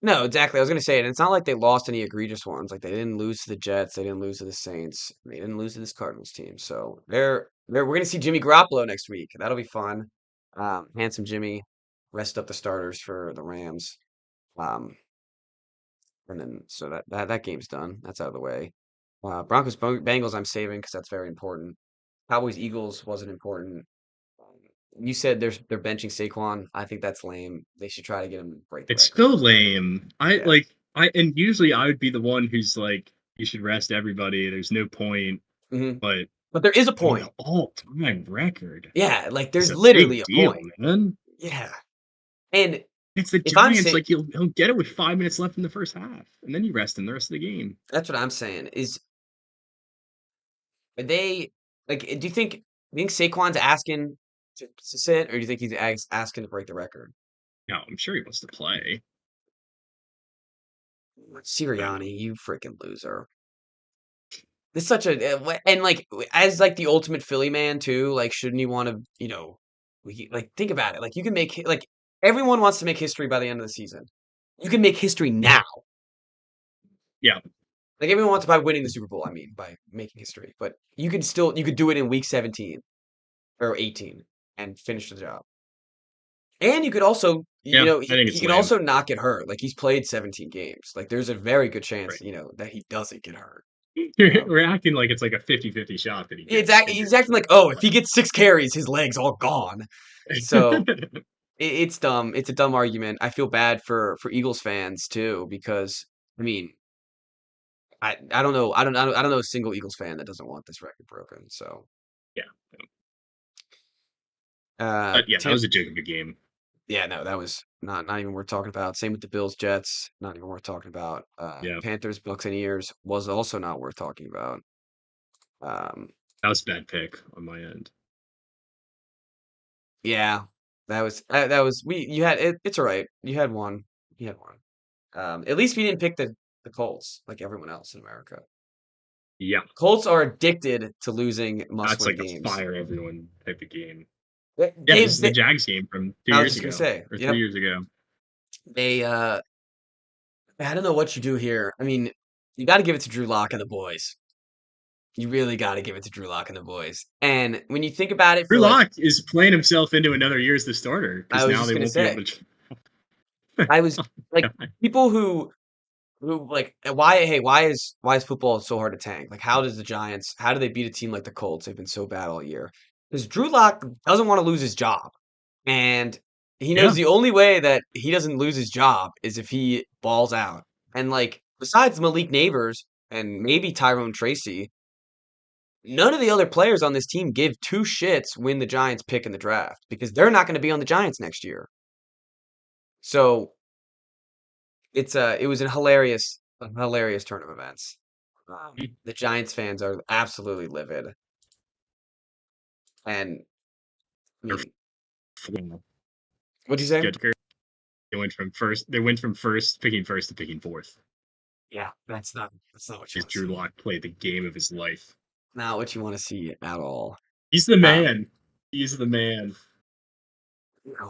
no, exactly. I was gonna say it. It's not like they lost any egregious ones. Like they didn't lose to the Jets, they didn't lose to the Saints, they didn't lose to this Cardinals team. So we're gonna see Jimmy Garoppolo next week. That'll be fun. Handsome Jimmy, rest up the starters for the Rams. Um, and then so that game's done. That's out of the way. Broncos Bengals I'm saving because that's very important. Cowboys Eagles wasn't important. You said they're benching Saquon. I think that's lame. They should try to get him to break the It's record. still lame. Yeah. And usually I would be the one who's like, you should rest everybody. There's no point. hmm But But there is a I mean, point. the all-time record Yeah, like is there's a literally big a deal, point. man. Yeah. And It's the if I'm Giants. saying Like he'll get it with 5 minutes left in the first half, and then you rest him the rest of the game. that's what I'm saying is are they like do you think Saquon's asking to sit or do you think he's asking to break the record? No, I'm sure he wants to play. Um, Sirianni, you freaking loser. It's such a and like as like the ultimate Philly man too. Like, shouldn't you want to? Like think about it. Like you can make like everyone wants to make history by the end of the season. You can make history now. yeah, Like everyone wants by winning the Super Bowl. I mean, by making history, but you could do it in week 17 or 18 and finish the job. And you could also, yeah. I think he it's can lame. also not get hurt. Like he's played 17 games. Like there's a very good chance, Right. that he doesn't get hurt. We're acting like it's like a 50-50 shot that he gets He's injured acting for like, oh, if he play. gets 6 carries, his leg's all gone. So it's dumb. It's a dumb argument. I feel bad for Eagles fans too because I mean, I don't know. I don't know a single Eagles fan that doesn't want this record broken. So Yeah. uh, Yeah, that Tampa, was a joke of a game. yeah, no, that was not even worth talking about. Same with the Bills Jets, not even worth talking about. Yeah, Panthers Buccaneers was also not worth talking about. Um, that was a bad pick on my end. yeah, that was we you had it, it's all right. You had one. You had one. At least we didn't pick the Colts like everyone else in America. Yeah, Colts are addicted to losing that's must-win like a games. fire everyone type of game. They, Yeah, they, this is the they- Jags game from 2 I was years just gonna ago say, or yep. 3 years ago. They I don't know what you do here. I mean, you got to give it to Drew Lock and the boys. You really got to give it to Drew Lock and the boys. And when you think about it, Drew for like, Lock is playing himself into another year as the starter I because was now just they gonna won't be say, able to. I was like, people who like, why is football so hard to tank? Like, how do they beat a team like the Colts? They've been so bad all year. Because Drew Lock doesn't want to lose his job. And he knows Yeah, the only way that he doesn't lose his job is if he balls out. And like, besides Malik Neighbors and maybe Tyrone Tracy, none of the other players on this team give two shits when the Giants pick in the draft because they're not going to be on the Giants next year. So it was a hilarious turn of events. The Giants fans are absolutely livid, and I They're mean, f- what'd you say? Good. They went from picking first to picking fourth. Yeah, that's not what you Because want to Drew see. Lock played the game of his life. Not what you want to see at all. He's the man. He's the man.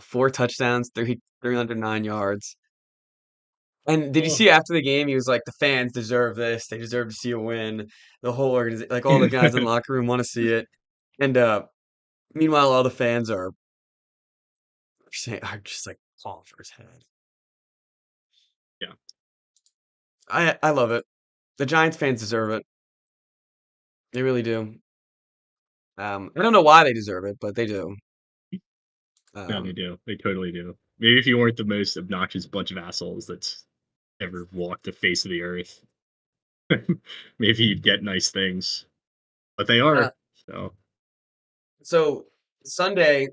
4 touchdowns, 309 yards. And did you Oh. see after the game, he was like, the fans deserve this. They deserve to see a win. The whole organization, like all the guys in the locker room want to see it. And meanwhile, all the fans are just like falling for his head. Yeah. I love it. The Giants fans deserve it. They really do. I don't know why they deserve it, but they do. No, they do. They totally do. Maybe if you weren't the most obnoxious bunch of assholes that's ever walked the face of the earth, maybe you'd get nice things. But they are. Uh, So so Sunday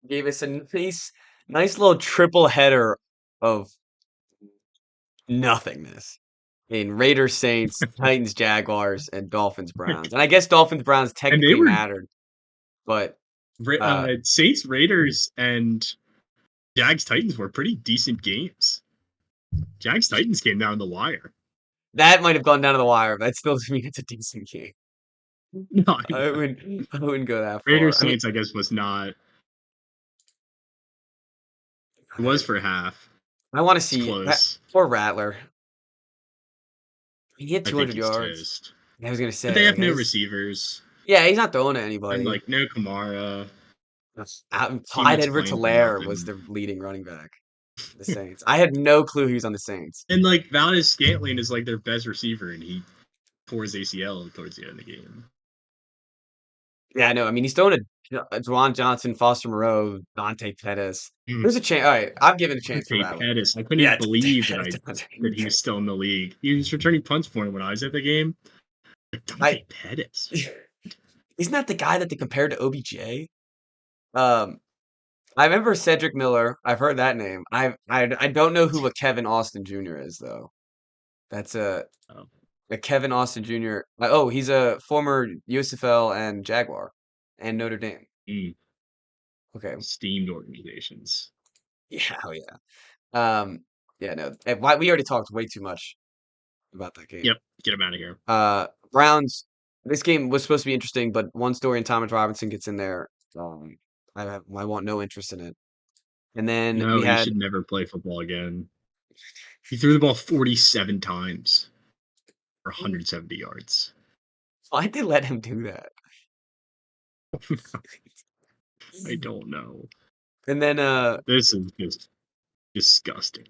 gave us a nice little triple header of nothingness in Raiders, Saints, Titans, Jaguars, and Dolphins, Browns. And I guess Dolphins, Browns and they technically were mattered, but Saints, Raiders, and Jags Titans were pretty decent games. Jags Titans came down the wire. that might have gone down to the wire, but that still doesn't mean it's a decent game. No, I wouldn't go that far. Raiders I mean, Saints, I guess, was not. It was for half. I want to It's see close. poor Rattler. He had I 200 think he's yards. toast. I was gonna say, But they have like, no receivers. yeah, he's not throwing to And anybody. like no Kamara. Clyde Teammates playing for Edwards-Helaire was nothing. the leading running back. The Saints. I had no clue he was on the Saints. And like Valdez Scantling is like their best receiver, and he tore his ACL towards the end of the game. Yeah, no, I mean he's throwing to Juwan Johnson, Foster Moreau, Dante Pettis. There's a chance. All right, I've given a chance to Rattler. Pettis. I couldn't Yeah, even believe Dante that he was still in the league. He was returning punts for him when I was at the game. Like Dante Pettis. Isn't that the guy that they compared to OBJ? I remember Cedric Miller. I've heard that name. I don't know who a Kevin Austin Jr. is though. That's a Kevin Austin Jr. Oh, he's a former USFL and Jaguar and Notre Dame. Okay. Esteemed organizations. Yeah, oh yeah. Yeah, no. We already talked way too much about that game. Yep, get him out of here. Browns. This game was supposed to be interesting, but one story and Thomas Robinson gets in there. I want no interest in it. And then No, he should never play football again. He threw the ball 47 times for 170 yards. Why'd they let him do that? I don't know. And then this is just disgusting.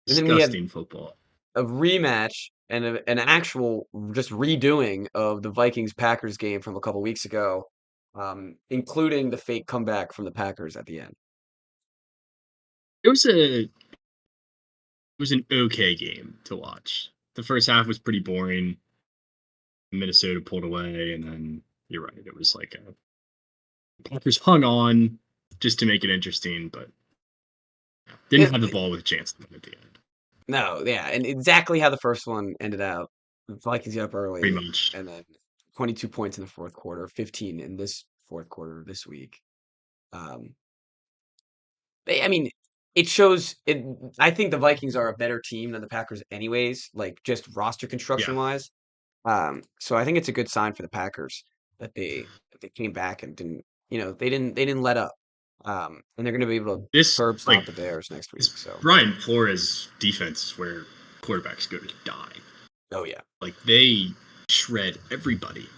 And then we had Disgusting football. a rematch and an actual just redoing of the Vikings-Packers game from a couple weeks ago, including the fake comeback from the Packers at the end. It was an okay game to watch. The first half was pretty boring. Minnesota pulled away, and then you're right. It was like Packers hung on just to make it interesting, but didn't have the ball with a chance to win at the end. No, yeah, and exactly how the first one ended out. The Vikings get up early, Pretty much. and then 22 points in the fourth quarter, 15 in this fourth quarter this week. I mean, it shows it. I think the Vikings are a better team than the Packers, anyways. Like just roster construction wise. So I think it's a good sign for the Packers that they came back and didn't. They didn't let up. And they're going to be able to curb stomp the Bears next week. So Brian Flores' defense is where quarterbacks go to die. Oh yeah, like they shred everybody.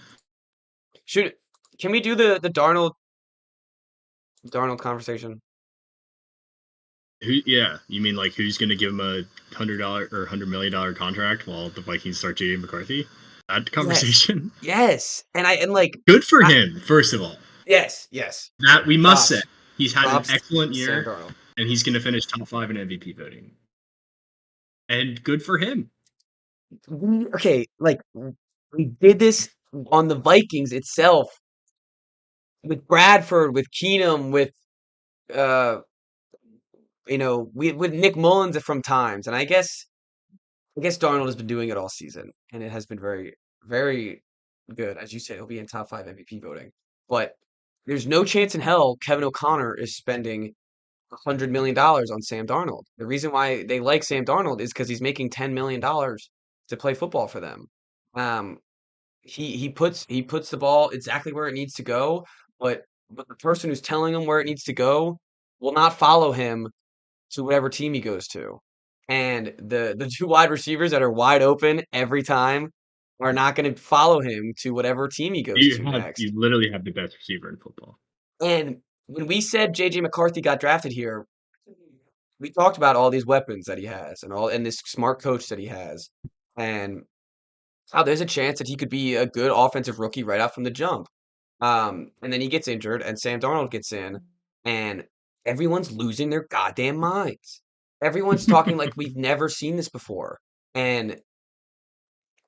Can we do the Darnold conversation? You mean like who's going to give him a $100 or $100 million contract while the Vikings start J.J. McCarthy? That conversation. Yes. And good for him. First of all, yes. That we must say he's had an excellent year, Darnold. And he's going to finish top 5 in MVP voting. And good for him. We did this on the Vikings itself, with Bradford, with Keenum, with uh, with Nick Mullins from times, and I guess Darnold has been doing it all season, and it has been very, very good. As you say, he'll be in top 5 MVP voting. But there's no chance in hell Kevin O'Connor is spending $100 million on Sam Darnold. The reason why they like Sam Darnold is because he's making $10 million to play football for them. Um, he puts the ball exactly where it needs to go, but the person who's telling him where it needs to go will not follow him to whatever team he goes to. And the two wide receivers that are wide open every time are not going to follow him to whatever team he goes to next. You literally have the best receiver in football. And when we said JJ McCarthy got drafted here, we talked about all these weapons that he has and this smart coach that he has. And how there's a chance that he could be a good offensive rookie right out from the jump. And then he gets injured, and Sam Darnold gets in, and everyone's losing their goddamn minds. Everyone's talking like we've never seen this before, and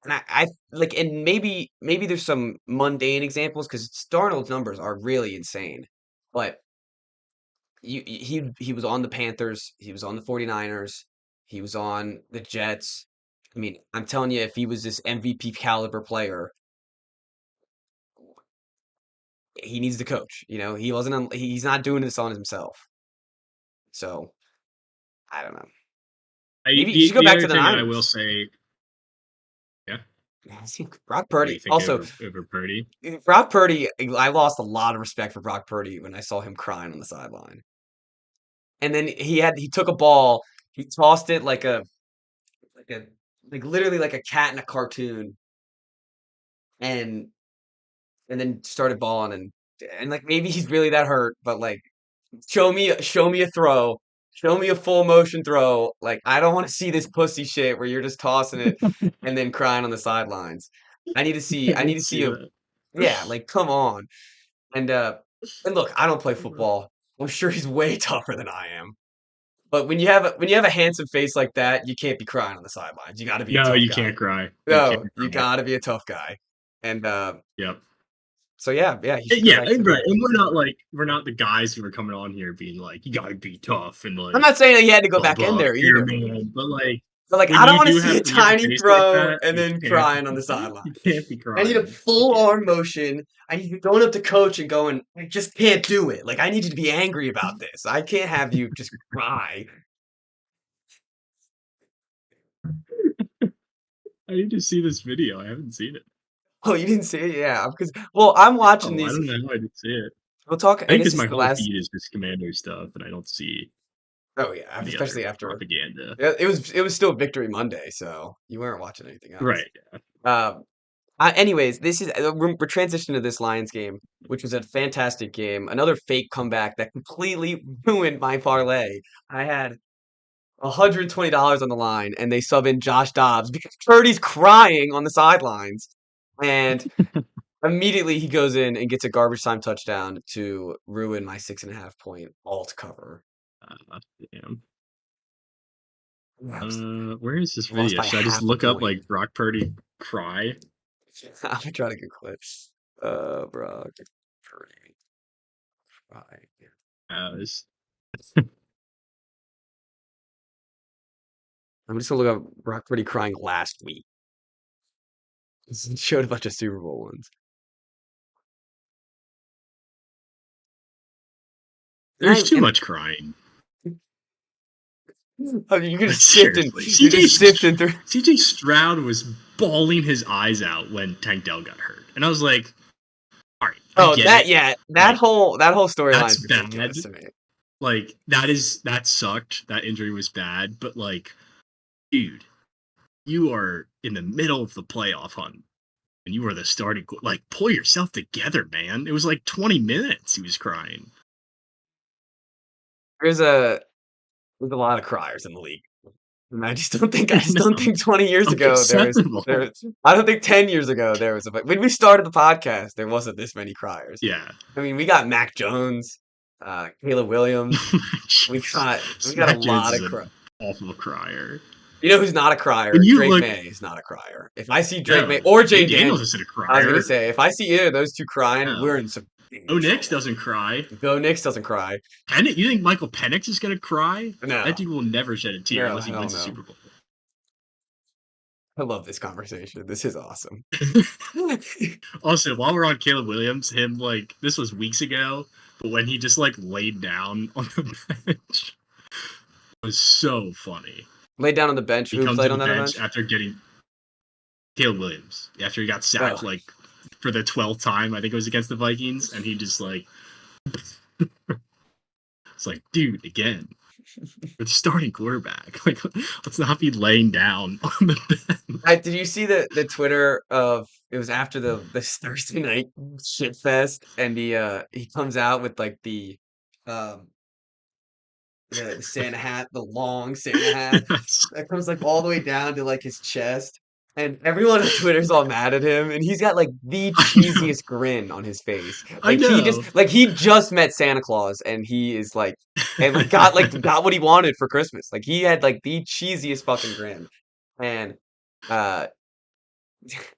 I like, and maybe there's some mundane examples because Darnold's numbers are really insane, but he was on the Panthers, he was on the 49ers, he was on the Jets. I mean, I'm telling you, if he was this MVP caliber player, he needs the coach. He's not doing this on himself. So I don't know. Maybe you should go The back other to the thing that I Niners. will say, yeah, Brock what do Purdy. you think Also, over Purdy? Brock Purdy, I lost a lot of respect for Brock Purdy when I saw him crying on the sideline. And then he took a ball, he tossed it like a like literally like a cat in a cartoon, and then started balling, and like maybe he's really that hurt, but like show me a throw. Show me a full motion throw. Like, I don't want to see this pussy shit where you're just tossing it and then crying on the sidelines. I I need did to see see a that. yeah, like come on. And look, I don't play football. I'm sure he's way tougher than I am. But when you have a handsome face like that, you can't be crying on the sidelines. You got to be a No, tough you guy. can't cry. You can't No, you cry. got to be a tough guy. And Yep. so yeah, he should go Yeah, back to and the right. And Vikings. we're not the guys who are coming on here being like, you gotta be tough and I'm like not saying that he had to go blah back in blah there here either. man. But like But like, when I don't you want to do see have a when you have a tiny face like throw that, and then crying on the sideline. you can't be I need a crying. You full can't arm be crying. motion. I need you going up to coach and going, I just can't do it. Like, I need you to be angry about this. I can't have you just cry. I need to see this video. I haven't seen it. Oh, you didn't see it? Yeah, because I'm watching Oh, I these. don't know how I didn't see it. We'll talk. I I think guess because it's my the whole last. feed is just Commander stuff, and I don't see Oh yeah, any other especially after. propaganda. Yeah, it was still Victory Monday, so you weren't watching anything else. Right. Yeah. Um, anyways, this is we're transitioning to this Lions game, which was a fantastic game. Another fake comeback that completely ruined my parlay. I had $120 on the line, and they sub in Josh Dobbs because Purdy's crying on the sidelines, and immediately he goes in and gets a garbage time touchdown to ruin my 6.5 point alt cover. Damn. I Where is this lost video? by Should I just half a look up point. like Brock Purdy cry? I'm gonna try to get clips. Brock Purdy. Cry. As I'm just gonna look up Brock Purdy crying last week. It showed a bunch of Super Bowl ones. there's And too much crying. I mean, you're Like, just sifting. seriously, You're just sifting through. CJ Stroud was bawling his eyes out when Tank Dell got hurt, and I was like, "All right, I Oh, get that it. yeah, that Like, whole storyline that's is bad. ridiculous to me. Like that sucked. That injury was bad, but like, dude, you are in the middle of the playoff hunt, and you are the starting. Like, pull yourself together, man. It was like 20 minutes. He was crying. There's a lot of criers in the league. And I just don't think I know. 20 years ago Acceptable. I don't think 10 years ago there was when we started the podcast there wasn't this many criers. Yeah. I mean, we got Mac Jones, Caleb Williams. We got a Mac Jones lot is of an awful crier. You know who's not a crier? When you Drake look, May is not a crier. If I see Drake May no, or Jay Jane Daniels Daniels, isn't a I was gonna crier. say if I see either of those two crying, No. we're in some big Bo Nix trouble. doesn't cry. Bo Nix doesn't cry. You think Michael Penix is gonna cry? No. That dude will never shed a tear No, unless he hell wins a no. Super Bowl. I love this conversation. This is awesome. Also, while we're on Caleb Williams, him like this was weeks ago, but when he just like laid down on the bench was so funny. Laid down on the bench. He Who comes played to on the that bench bench? after getting Caleb Williams after he got sacked Oh. like for the 12th time. I think it was against the Vikings, and he just like it's like, dude, again. We're the starting quarterback. Like, let's not be laying down on the bench. Did you see the Twitter of it was after this Thursday night shit fest, and he comes out with like the Santa hat, the long Santa hat that comes like all the way down to like his chest, and everyone on Twitter's all mad at him, and he's got like the cheesiest grin on his face. I Like know. he just met Santa Claus, and he is like and like got what he wanted for Christmas. Like he had like the cheesiest fucking grin, and uh,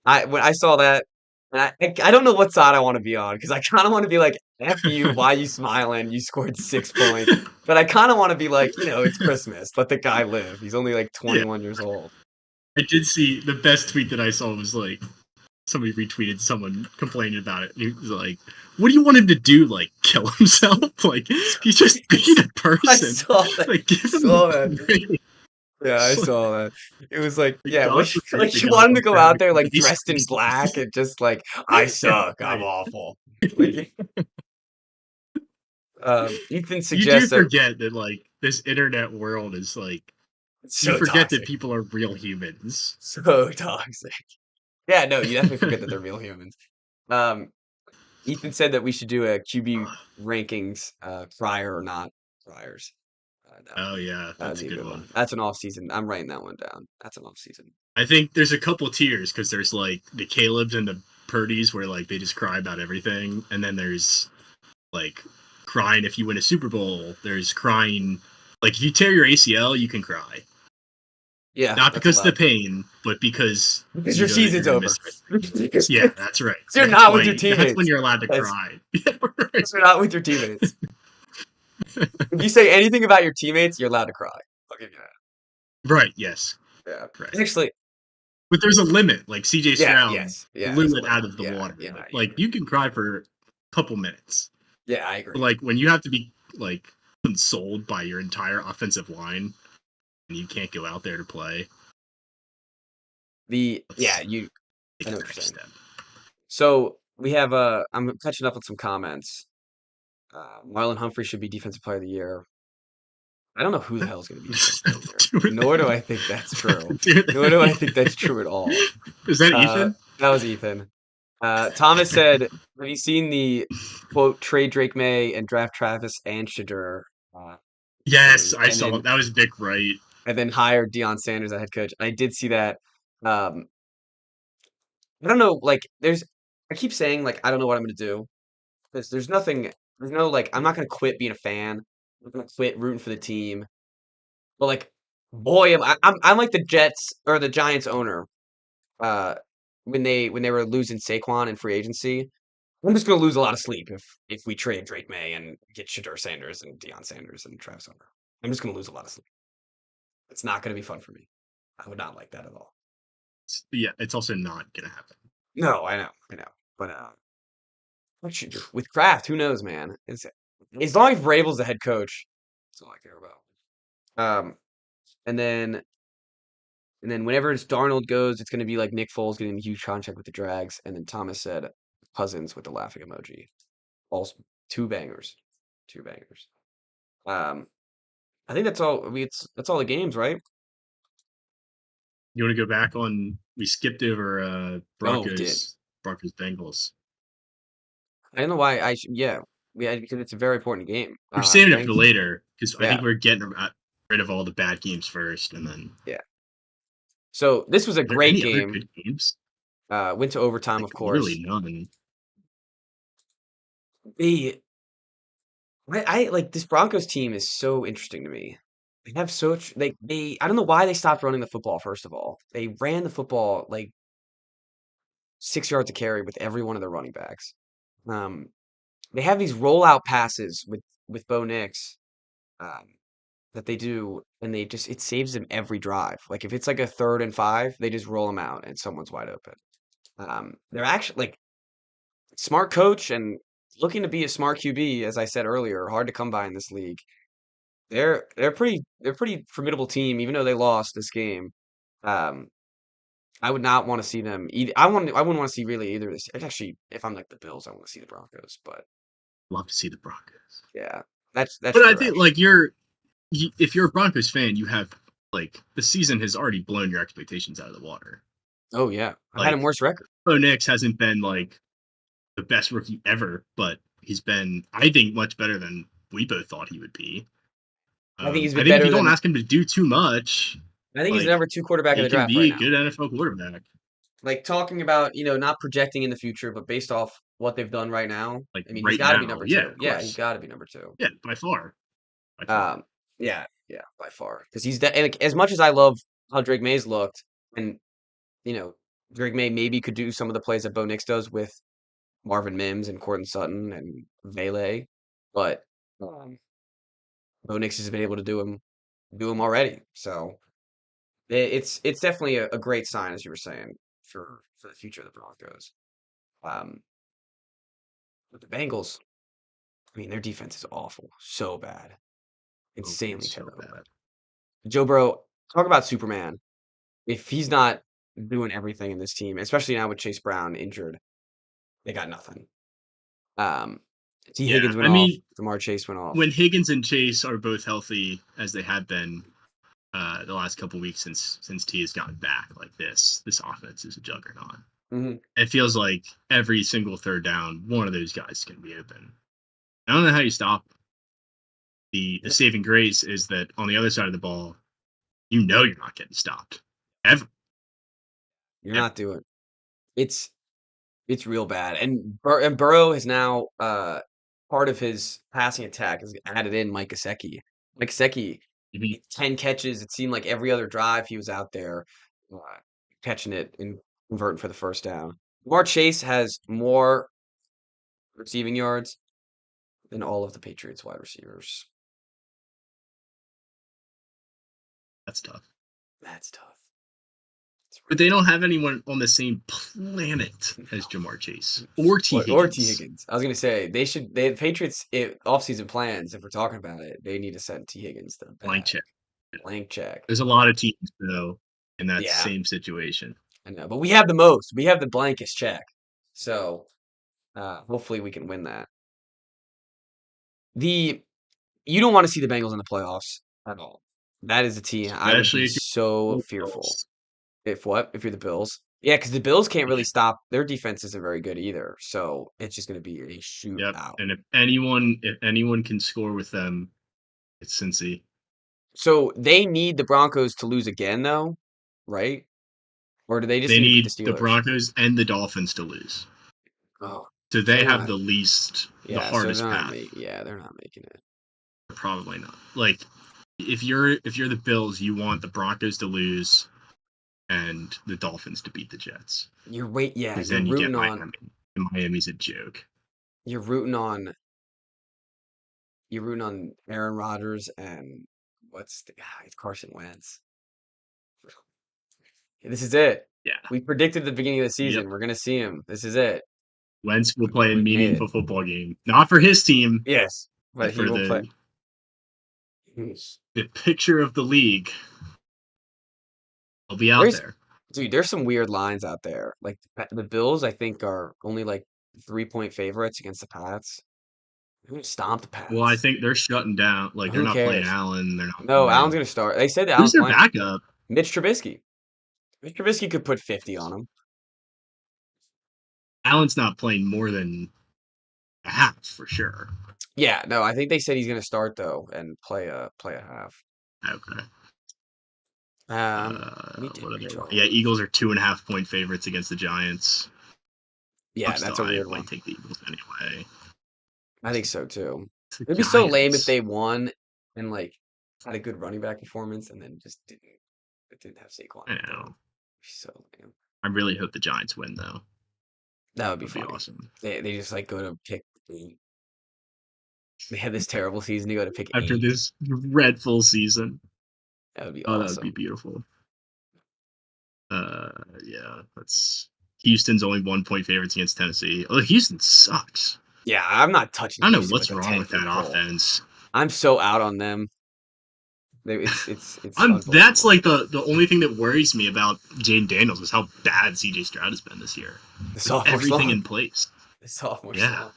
when I saw that, and I don't know what side I want to be on because I kind of want to be like, F you, why you smiling? You scored 6 points. But I kind of want to be like, it's Christmas. Let the guy live. He's only like 21 years old. I did see the best tweet that I saw was like somebody retweeted someone complaining about it. He was like, "What do you want him to do? Like kill himself? Like he's just being a person. I saw that. Like give him saw a that. break." Yeah, I saw that. It was like, Like, yeah, God forbid you they want him got to go back out there like these dressed in things. black and just like, I suck, I'm right. awful. Like, Ethan You do suggests that forget that like this internet world is like it's so you forget toxic. that people are real humans. So toxic. Yeah, no, you definitely forget that they're real humans. Ethan said that we should do a QB rankings, prior or not priors. Oh yeah, that's a good one. That's an off season. I'm writing that one down. That's an off season. I think there's a couple tiers because there's like the Caleb's and the Purdy's where like they just cry about everything, and then there's like crying if you win a Super Bowl. There's crying like if you tear your ACL, you can cry. Yeah, Not because of the pain, but because your season's over. Yeah, that's right. So you're not with your teammates. That's when you're allowed to cry. Right. So you're not with your teammates. If you say anything about your teammates, you're allowed to cry. I'll give you that. Right. Yes. Yeah. Right. Actually, but there's a limit. Like CJ Stroud blew it out of the water. Yeah, like you can cry for a couple minutes. Yeah, I agree. But like when you have to be like consoled by your entire offensive line and you can't go out there to play. I know what you're saying. So we have I'm catching up on some comments. Marlon Humphrey should be Defensive Player of the Year. I don't know who the hell is going to be Defensive Player of the Year. Nor do I think that's true. Nor do I think that's true at all. Is that Ethan? That was Ethan. Thomas said, have you seen the quote trade Drake May and draft Travis Anshador? Yes, I saw it. That was Vic Wright. And then hire Deion Sanders as head coach. I did see that. I don't know, like I keep saying like I don't know what I'm gonna do. Because there's no like I'm not gonna quit being a fan. I'm not gonna quit rooting for the team. But like boy, I'm like the Jets or the Giants owner. When they were losing Saquon in free agency. I'm just gonna lose a lot of sleep if we trade Drake May and get Shedeur Sanders and Deion Sanders and Travis Hunter. I'm just gonna lose a lot of sleep. It's not gonna be fun for me. I would not like that at all. Yeah, it's also not gonna happen. No, I know. But with Kraft, who knows, man? As long as Vrabel's the head coach, that's all I care about. And then whenever it's Darnold goes, it's gonna be like Nick Foles getting a huge contract with the Drags, and then Thomas said Cousins with the laughing emoji. All two bangers. I think that's all. That's all the games, right? You want to go back on? We skipped over Broncos Bengals. I don't know why because it's a very important game. We're saving it for later because I think we're getting rid of all the bad games first, and then So this was a great game. Good games? Went to overtime, of course. Really none. I like this Broncos team is so interesting to me They have such they I don't know why they stopped running the football, first of all. They ran the football like 6 yards to carry with every one of their running backs. Um, they have these rollout passes with Bo Nix um, that they do, and they just it saves them every drive. Like if it's like a 3rd and 5, they just roll them out and someone's wide open. They're actually like smart coach and looking to be a smart QB, as I said earlier, hard to come by in this league. They're pretty formidable team, even though they lost this game. Um, I would not want to see them either. I wouldn't want to see really either. This actually, if I'm like the Bills, I want to see the Broncos. But Love to see the Broncos. yeah, that's But I true. think Actually, like if you're a Broncos fan, you have like the season has already blown your expectations out of the water. oh yeah, I've had a Like worse record. Bo Nix hasn't been like the best rookie ever, but he's been, I think, much better than we both thought he would be. I think he's I been think if better you don't than. ask him to do too much, I think he's the like number 2 quarterback of he the can draft right be a now. good NFL quarterback. Like talking about not projecting in the future, but based off what they've done right now. Like I mean, he's right got to be now, number yeah, 2. of Yeah, he's course, got to be number 2. yeah, by far, by far. Yeah, yeah, by far. Because and like, as much as I love how Drake May's looked, and you know, Drake May maybe could do some of the plays that Bo Nix does with Marvin Mims and Courtland Sutton and Vele, but um, Bo Nix has been able to do him already. So it's definitely a great sign, as you were saying, for the future of the Broncos. Um, but the Bengals, I mean, their defense is awful, so bad, Oh, insanely it's so terrible. bad. Joe Burrow, talk about Superman. If he's not doing everything in this team, especially now with Chase Brown injured, they got nothing. Um, T. Yeah, Higgins went I off. mean, Jamar Chase went off. when Higgins and Chase are both healthy, as they have been the last couple weeks since T has gotten back, like this offense is a juggernaut. Mhm. It feels like every single third down, one of those guys is going to be open. I don't know how you stop. The saving grace is that on the other side of the ball, you're not getting stopped ever. You're not doing it's real bad. And Burrow is now part of his passing attack has added in Mike Gesicki. Mike Gesicki, Mhm. 10 catches. It seemed like every other drive he was out there uh, catching it and converting for the first down. Jamar Chase has more receiving yards than all of the Patriots wide receivers. That's tough. That's tough. But they don't have anyone on the same planet as Jamar Chase or T. Higgins. Or T. Higgins. I was gonna say the Patriots offseason plans, if we're talking about it, they need to send T. Higgins to the Blank bat. check. Blank check. There's a lot of teams though in that Yeah, same situation. I know. But we have the most. We have the blankest check. So hopefully we can win that. The You don't want to see the Bengals in the playoffs at all. That is a team I would Especially be if so you're the fearful. Bills. If you're the Bills. Yeah, because the Bills can't really Yeah. stop. Their defense isn't very good either. So it's just going to be a Yep. shootout. And if anyone can score with them, it's Cincy. So they need the Broncos to lose again, though, right? Or do they just They need to beat need the the Steelers? Broncos and the Dolphins to lose. Oh, So they they're have not. the least, the Yeah, so hardest path. they're not making it. Probably not. Like if you're the Bills, you want the Broncos to lose and the Dolphins to beat the Jets. Yeah, Because you're then you get rooting on. Miami. And Miami's a joke. You're rooting on. You're rooting on Aaron Rodgers and it's Carson Wentz. This is it. Yeah. We predicted at the beginning of the Yep. season we're gonna see him. This is it. Wentz will play a We made meaningful it. football game. Not for his team, Yes, but but he for will play. the picture of the league. He'll be out There's there. Dude, there's some weird lines out there. Like the Bills, I think, are only like 3-point favorites against the Pats. Who gonna stomp the Well, I Pats? think they're shutting down. Like they're Who not playing cares? Allen. They're not No, Allen's playing. gonna start. They said that Who's Allen's their playing. backup? Mitch Trubisky. Mitch Trubisky could put 50 on him. Allen's not playing more than a half for sure. Yeah, no, I think they said he's gonna start though and play a half. Okay. Let me What are they? reach all Yeah, over. Eagles are 2.5-point favorites against the Giants. Yeah, that's a weird I one. might take the Eagles anyway. I think so too. It's the It'd be so lame if Giants. they won and like had a good running back performance and then just didn't have Saquon. I know. So I really hope the Giants win though. that would be Would be funny. awesome. They just like go to pick 8. They had this terrible season to go to pick After 8. this dreadful season. That would be Oh, that would be awesome. beautiful. Yeah, that's Houston's only 1-point favorites against Tennessee. Oh, Houston sucks. Yeah, I'm not touching I don't know Houston what's with a wrong with 10-foot that pole. offense. I'm so out on them. It's That's unbelievable. like the only thing that worries me about Jane Daniels is how bad CJ Stroud has been this year. The With sophomore everything slump. in place. The sophomore Yeah. slump.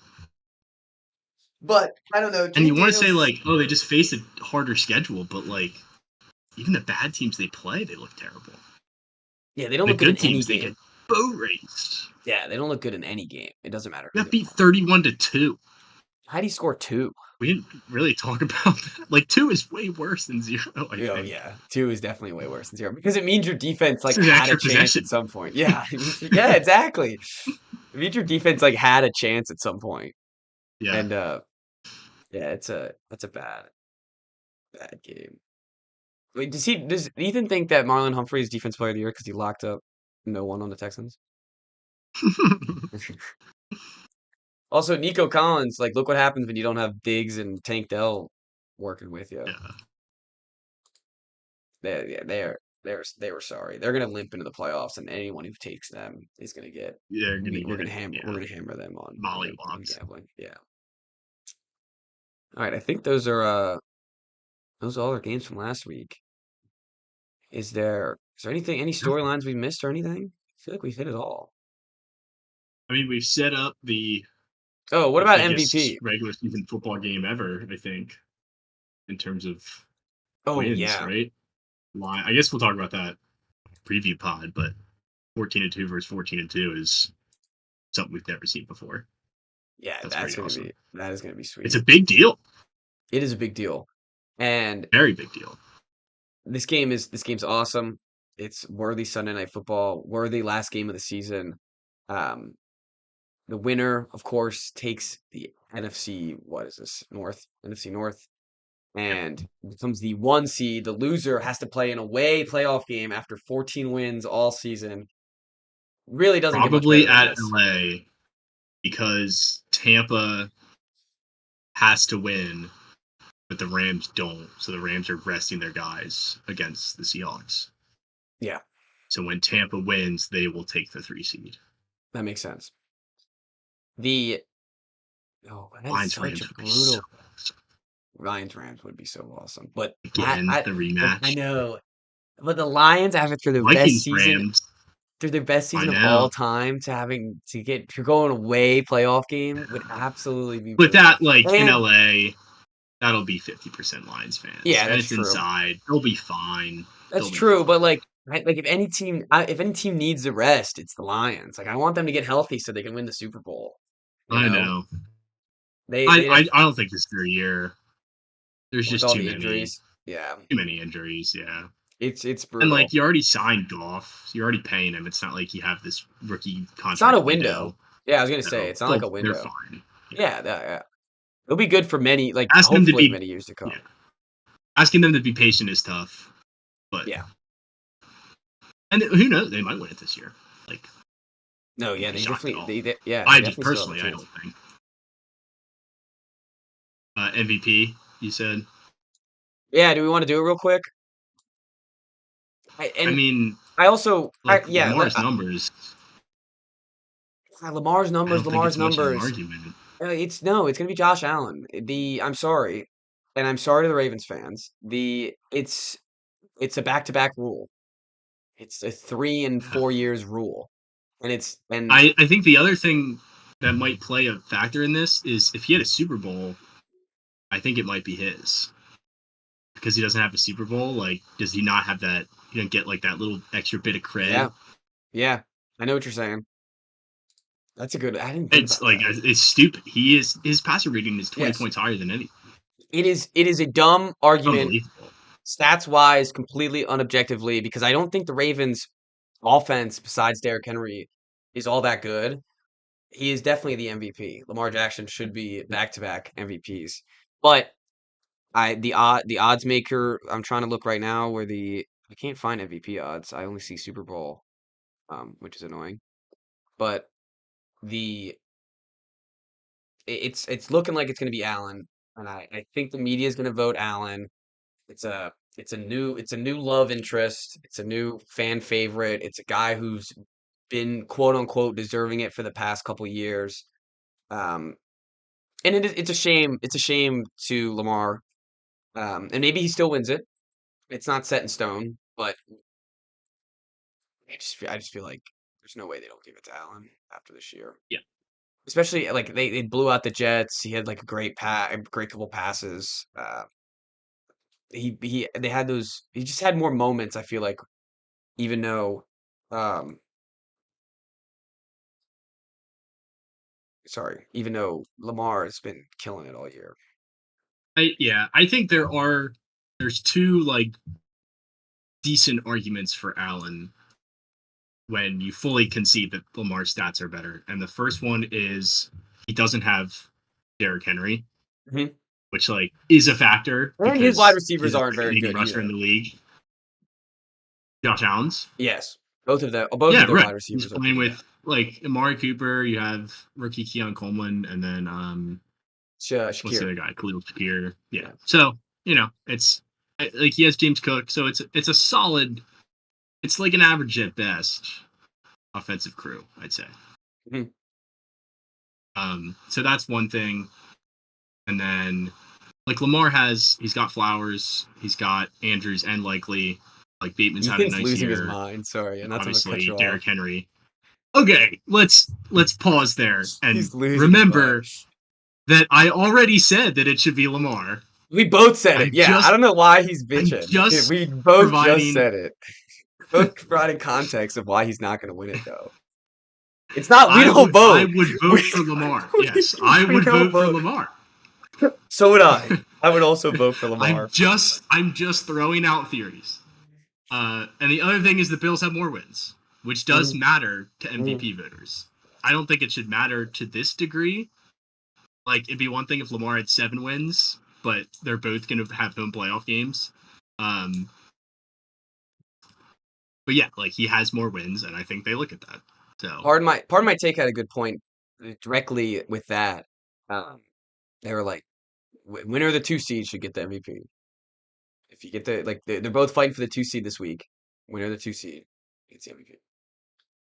But I don't know. And you want to say Daniels- like, oh, they just faced a harder schedule, but like even the bad teams they play, they look terrible. yeah, they don't The look good in good any teams they game. get boat raced. Yeah, they don't look good in any game. It doesn't matter. Got beat 31-2. How do you score 2? We didn't really talk about that. Like 2 is way worse than 0. I Oh think. yeah, 2 is definitely way worse than 0 because it means your defense like It's an had a extra chance possession. at some point. Yeah, yeah, exactly. It means your defense like had a chance at some point. Yeah. And yeah, that's a bad game. Wait, does Ethan think that Marlon Humphrey is defense player of the year because he locked up no one on the Texans? Also, Nico Collins, like look what happens when you don't have Diggs and Tank Dell working with you. Yeah. They were sorry. They're gonna limp into the playoffs, and anyone who takes them is gonna get. They're We're gonna gonna get hammer. yeah, We're gonna hammer them on mollywops. gambling. Yeah. All right. I think those are all our games from last week. Is there any storylines we missed or anything? I feel like we've hit it all. I mean, we've set up the Oh, what about biggest MVP? regular season football game ever, I think, in terms of Oh wins, yeah, right? I guess we'll talk about that preview pod, but 14-2 versus 14-2 is something we've never seen before. yeah. That's That pretty is gonna be sweet. It's a big deal. It is a big deal, and Very big deal. this game's awesome. It's worthy Sunday Night Football, worthy last game of the season. Um, the winner, of course, takes the NFC. What is this? NFC North, and becomes the 1 seed. The loser has to play an away playoff game after 14 wins all season. Really doesn't Probably get much better at than this. LA because Tampa has to win, but the Rams don't. So the Rams are resting their guys against the Seahawks. Yeah, So when Tampa wins, they will take the 3 seed. that makes sense. That is Lions such Rams a would be brutal. so awesome. Lions Rams would be so awesome, but Again, the rematch. I know, but the Lions after their best Vikings season. Rams. Through their best I season of know. all time to go in away playoff game would absolutely be But brutal. that, like, in And- LA, that'll be 50% Lions fans. Yeah, and that's it's true. inside. They'll be fine. That's They'll be true, fine. but like if any team needs the rest, it's the Lions. Like I want them to get healthy so they can win the Super Bowl. you I know. They I don't think this is their year. There's with just all too the many injuries. Yeah, too many injuries. Yeah. it's brutal. And like you already signed Goff, so you're already paying him. It's not like you have this rookie contract. It's not a window. Yeah, I was gonna say No, it's not like a window. They're fine. Yeah. It'll be good for many, like Ask them to hopefully be- many years to come. yeah. Asking them to be patient is tough, but Yeah. And who knows? They might win it this year. Like No, yeah, I'd be they shocked at definitely, all. they yeah. I they just definitely still have a personally, I chance. don't think. MVP, you said. Yeah, do we want to do it real quick? I mean, I also, like yeah, Lamar's numbers. Lamar's I numbers, don't think it's much of an numbers. argument. It's gonna be Josh Allen. I'm sorry, and I'm sorry to the Ravens fans. It's a back-to-back rule. It's a 3 and 4 years rule, and I think the other thing that might play a factor in this is if he had a Super Bowl, I think it might be his. Because he doesn't have a Super Bowl, like, does he not have that? You don't get like that little extra bit of cred. Yeah, I know what you're saying. That's a good. I didn't think It's about like that. it's stupid. His passer rating is 20 Yes. points higher than any. It is a dumb argument. Unbelievable. Stats wise, completely unobjectively, because I don't think the Ravens' offense, besides Derrick Henry, is all that good. He is definitely the MVP. Lamar Jackson should be back-to-back MVPs. But the odds maker. I'm trying to look right now where I can't find MVP odds. I only see Super Bowl, which is annoying. But the it's looking like it's going to be Allen, and I think the media is going to vote Allen. It's a new love interest. It's a new fan favorite. It's a guy who's been quote unquote deserving it for the past couple years. Um, and it's a shame. It's a shame to Lamar. And maybe he still wins it. It's not set in stone, but I just feel like there's no way they don't give it to Allen after this year. Yeah. Especially like they blew out the Jets. He had like a great couple passes. They had those. He just had more moments. I feel like even though, um, even though Lamar has been killing it all year. I think there's two like decent arguments for Allen when you fully concede that Lamar's stats are better. And the first one is he doesn't have Derrick Henry, Mhm. which like is a factor. And his wide because receivers he's a aren't very leading good rusher either. in the league. Josh Allen's. Yes, both of their Yeah, wide right. receivers He's are playing pretty with like Amari Cooper. You have rookie Keon Coleman, and then what's the Shakir. other guy? Khalil Shakir. Yeah. Yeah. So it's like he has James Cook, so it's a solid. It's like an average at best offensive crew, I'd say. Mhm. So that's one thing, and then like he's got Flowers, he's got Andrews, and likely like Bateman's had a Ethan's nice losing his year. mind. Sorry, and not to cut Obviously, you off. Derrick Henry. Okay, let's pause there and He's losing his remember mind. that I already said that it should be Lamar. We both said it. I'm Yeah, I just- don't know why he's bitching. just We both just providing- said it. Both providing context of why he's not going to win it, though. It's not. We don't vote. I would vote for Lamar. Yes, I We would don't vote for vote. Lamar. So would I. I would also vote for Lamar. I'm just throwing out theories. And the other thing is the Bills have more wins, which does matter to MVP voters. I don't think it should matter to this degree. Like, it'd be one thing if Lamar had 7 wins, but they're both going to have home playoff games. But yeah, like he has more wins, and I think they look at that. So Pardon my take had a good point directly with that. They were like, winner of the 2 seed should get the MVP. If you get they're both fighting for the 2 seed this week. Winner of the 2 seed gets the MVP.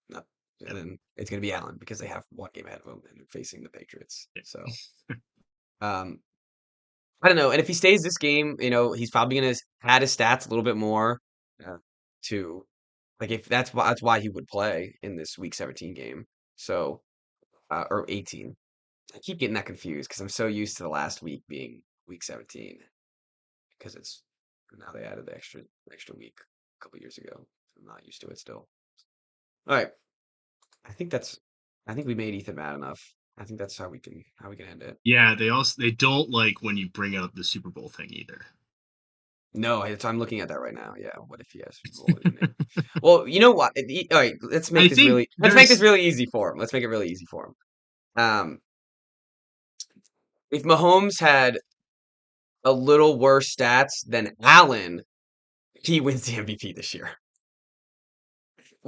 No, and then it's gonna be Allen because they have one game ahead of them and they're facing the Patriots. Yeah. So, I don't know. And if he stays this game, he's probably gonna pad his stats a little bit more. To like if that's why he would play in this Week 17 game. So, or 18. I keep getting that confused because I'm so used to the last week being Week 17 because it's now they added the extra week a couple years ago. I'm not used to it still. All right. I think we made Ethan mad enough. I think that's how we can end it. yeah, they don't like when you bring up the Super Bowl thing either. No, I'm looking at that right now. Yeah, what if he has Super Bowl in there? Well, you know what? All right, let's make this really easy for him. Let's make it really easy for him. If Mahomes had a little worse stats than Allen, he wins the MVP this year.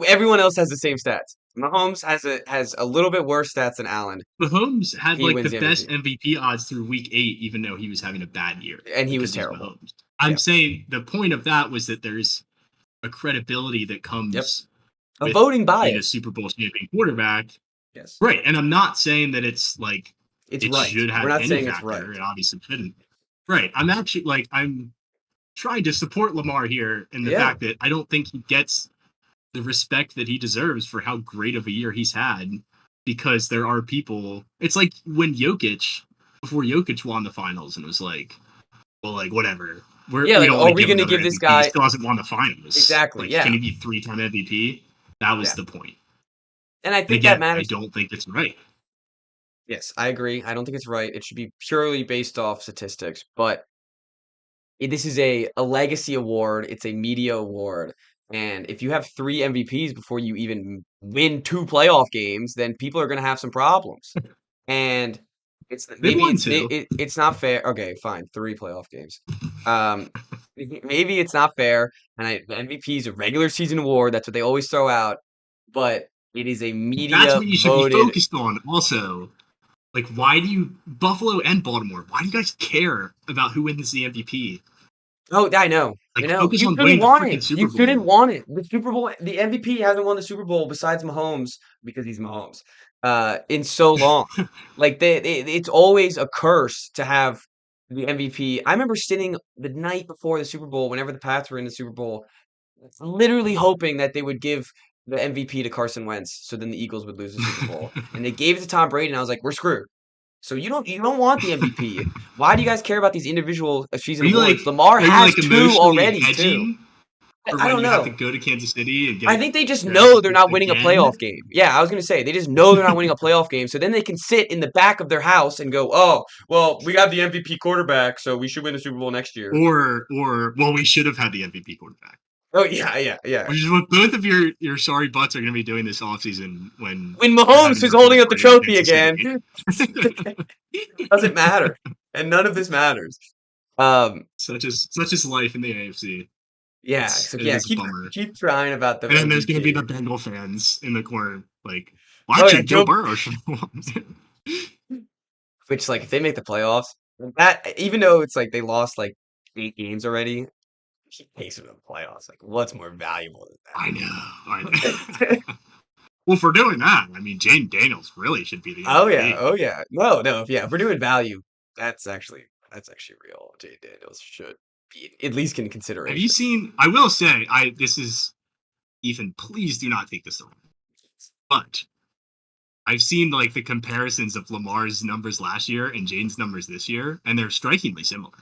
Everyone else has the same stats. Mahomes has a little bit worse stats than Allen. Mahomes had He like wins the the best MVP. MVP odds through week 8, even though he was having a bad year. And he was because he's terrible. Mahomes. I'm Yeah. saying the point of that was that there's a credibility that comes A with voting being a bias. Super Bowl champion quarterback. Yes. Right. And I'm not saying that it's like It's it right. should have We're not any saying factor. it's right. It obviously shouldn't. Right. I'm actually like I'm trying to support Lamar here in the fact that I don't think he gets the respect that he deserves for how great of a year he's had, because there are people. It's like when before Jokic won the finals and was like, well, like whatever. Are we going to give this guy? He still hasn't won the finals. Exactly. Like, Yeah. Can he be 3-time MVP? That was the point. And I And think again, that matters. I don't think it's right. Yes, I agree. I don't think it's right. It should be purely based off statistics. But this is a legacy award. It's a media award. And if you have 3 MVPs before you even win 2 playoff games, then people are going to have some problems. And They've Maybe won two. it's not fair. Okay, fine, 3 playoff games. Um, maybe it's not fair, and the MVP is a regular season award. That's what they always throw out, but it is a That's media what you should be voted. focused on. Also, like, why do you Buffalo and Baltimore? Why do you guys care about who wins the MVP? Oh, I know. I Like, know. focus You on shouldn't winning the want it. freaking Super You shouldn't Bowl. want it. The Super Bowl, the MVP hasn't won the Super Bowl besides Mahomes because he's Mahomes. In so long, like it's always a curse to have the MVP. I remember sitting the night before the Super Bowl, whenever the Pats were in the Super Bowl, literally hoping that they would give the MVP to Carson Wentz, so then the Eagles would lose the Super Bowl. And they gave it to Tom Brady, and I was like, we're screwed. So you don't want the MVP. Why do you guys care about these individual season Are you like awards? Lamar are you has like two emotionally already too. hedging for I when don't you have to know. go to Kansas City and I get think they just your ass know they're kicked not winning a playoff again? game. Yeah, I was gonna say they just know they're not winning a playoff game, so then they can sit in the back of their house and go, "Oh, well, we have the MVP quarterback, so we should win the Super Bowl next year." Or well, we should have had the MVP quarterback. Oh yeah, yeah, yeah. Which is what both of your sorry butts are going to be doing this offseason when When you're having Mahomes is your holding fourth up the party in trophy Kansas again, City. doesn't matter, and none of this matters. Um, Such is life in the AFC. yeah, so It yeah, is a keep bummer. keep trying about the And then there's going to be the MVP. Bengal fans in the corner, like, well, Oh yeah, actually, Joe Joe. Burrow should have won. Which like if they make the playoffs, that even though it's like they lost like 8 games already, he takes them to the playoffs. Like what's more valuable I than know. that? Well, for doing that, I mean, Jane Daniels really should be the Oh yeah, MVP. oh yeah. No, no, if we're doing value, that's actually real. Jay Daniels should be at least in Have you consideration. seen? I will say, this is Ethan. Please do not take this the wrong way. But I've seen like the comparisons of Lamar's numbers last year and Jaden's numbers this year, and they're strikingly similar.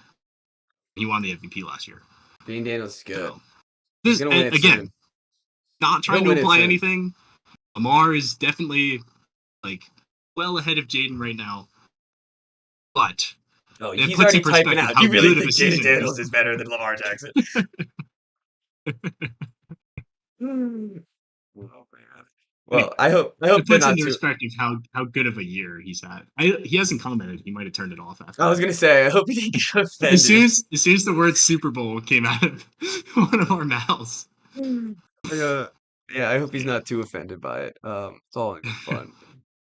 He won the MVP last year. Jay Daniels is good. So He's this gonna win it soon. again, not trying He'll to win it imply soon. anything. Lamar is definitely like well ahead of Jaden right now, but Oh, it he's puts in already typing perspective out. how You really good of think a Jaden season it Daniels is. is better than Lamar Jackson? Oh man. Well, Anyway, I hope it they're puts not into too. perspective how good of a year he's had. He hasn't commented. He might have turned it off after I was that. gonna say I hope he didn't get As offended. soon as the word Super Bowl came out of one of our mouths, Uh, yeah, I hope he's not too offended by it. It's all in good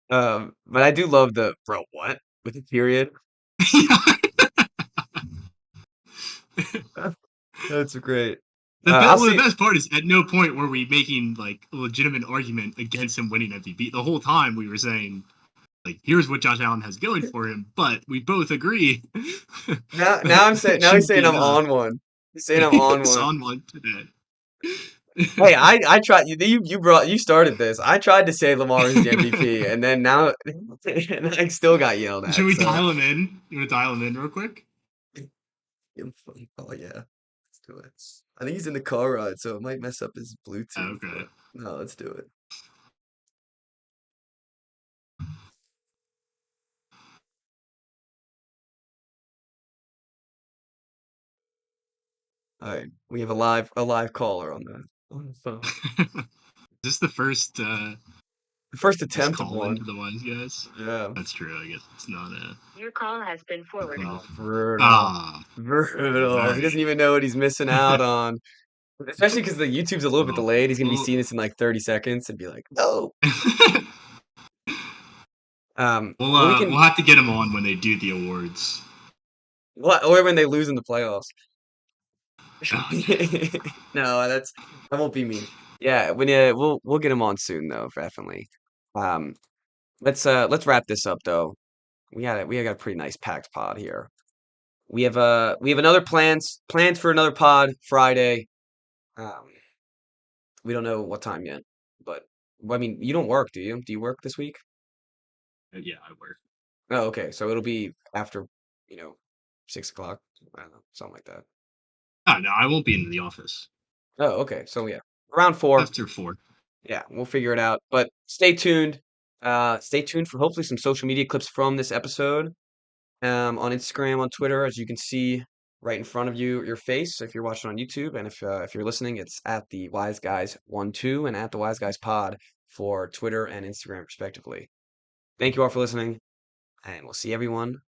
fun. But I do love the bro what with the period. That's great. I'll the see. best part is at no point were we making like a legitimate argument against him winning MVP. The whole time we were saying like, here's what Josh Allen has going for him, but we both agree. Now I'm saying it now he's shouldn't saying be I'm enough. on one. He's saying I'm on It's one. on one today. Hey, I tried. You started this. I tried to say Lamar is the MVP, and then now and I still got yelled Should at. we So dial him in? You want to dial him in real quick? oh yeah, let's do it. I think he's in the car ride, so it might mess up his Bluetooth. Okay. But no, let's do it. All right, we have a live caller on the phone. Is this the first The first attempt of call one. into the Wise Guys? Yeah. That's true. I guess it's not a. Your call has been forwarded. Oh, brutal. Ah, Brutal. He alright. doesn't even know what he's missing out on. Especially because the YouTube's a little bit Well, delayed. He's gonna be well, seeing this in like 30 seconds and be like, no. Well, we we'll can. have to get him on when they do the awards. What? Or when they lose in the playoffs. Oh, No, that won't be me. Yeah, we'll get him on soon though, definitely. Um, let's wrap this up though. We got a pretty nice packed pod here. We have another plans for another pod Friday. Um, we don't know what time yet, but well, I mean, you don't work, do you? Do you work this week? yeah, I work. Oh, okay. So it'll be after, you know, 6 o'clock. I don't know, something like that. Oh, no, I won't be in the office Oh, okay. So yeah, around 4. after 4. Yeah, we'll figure it out. But stay tuned. Stay tuned for hopefully some social media clips from this episode. On Instagram, on Twitter, as you can see right in front of you, your face if you're watching on YouTube, and if you're listening, it's at the Wise Guys 12 and at the Wise Guys Pod for Twitter and Instagram respectively. Thank you all for listening. and we'll see everyone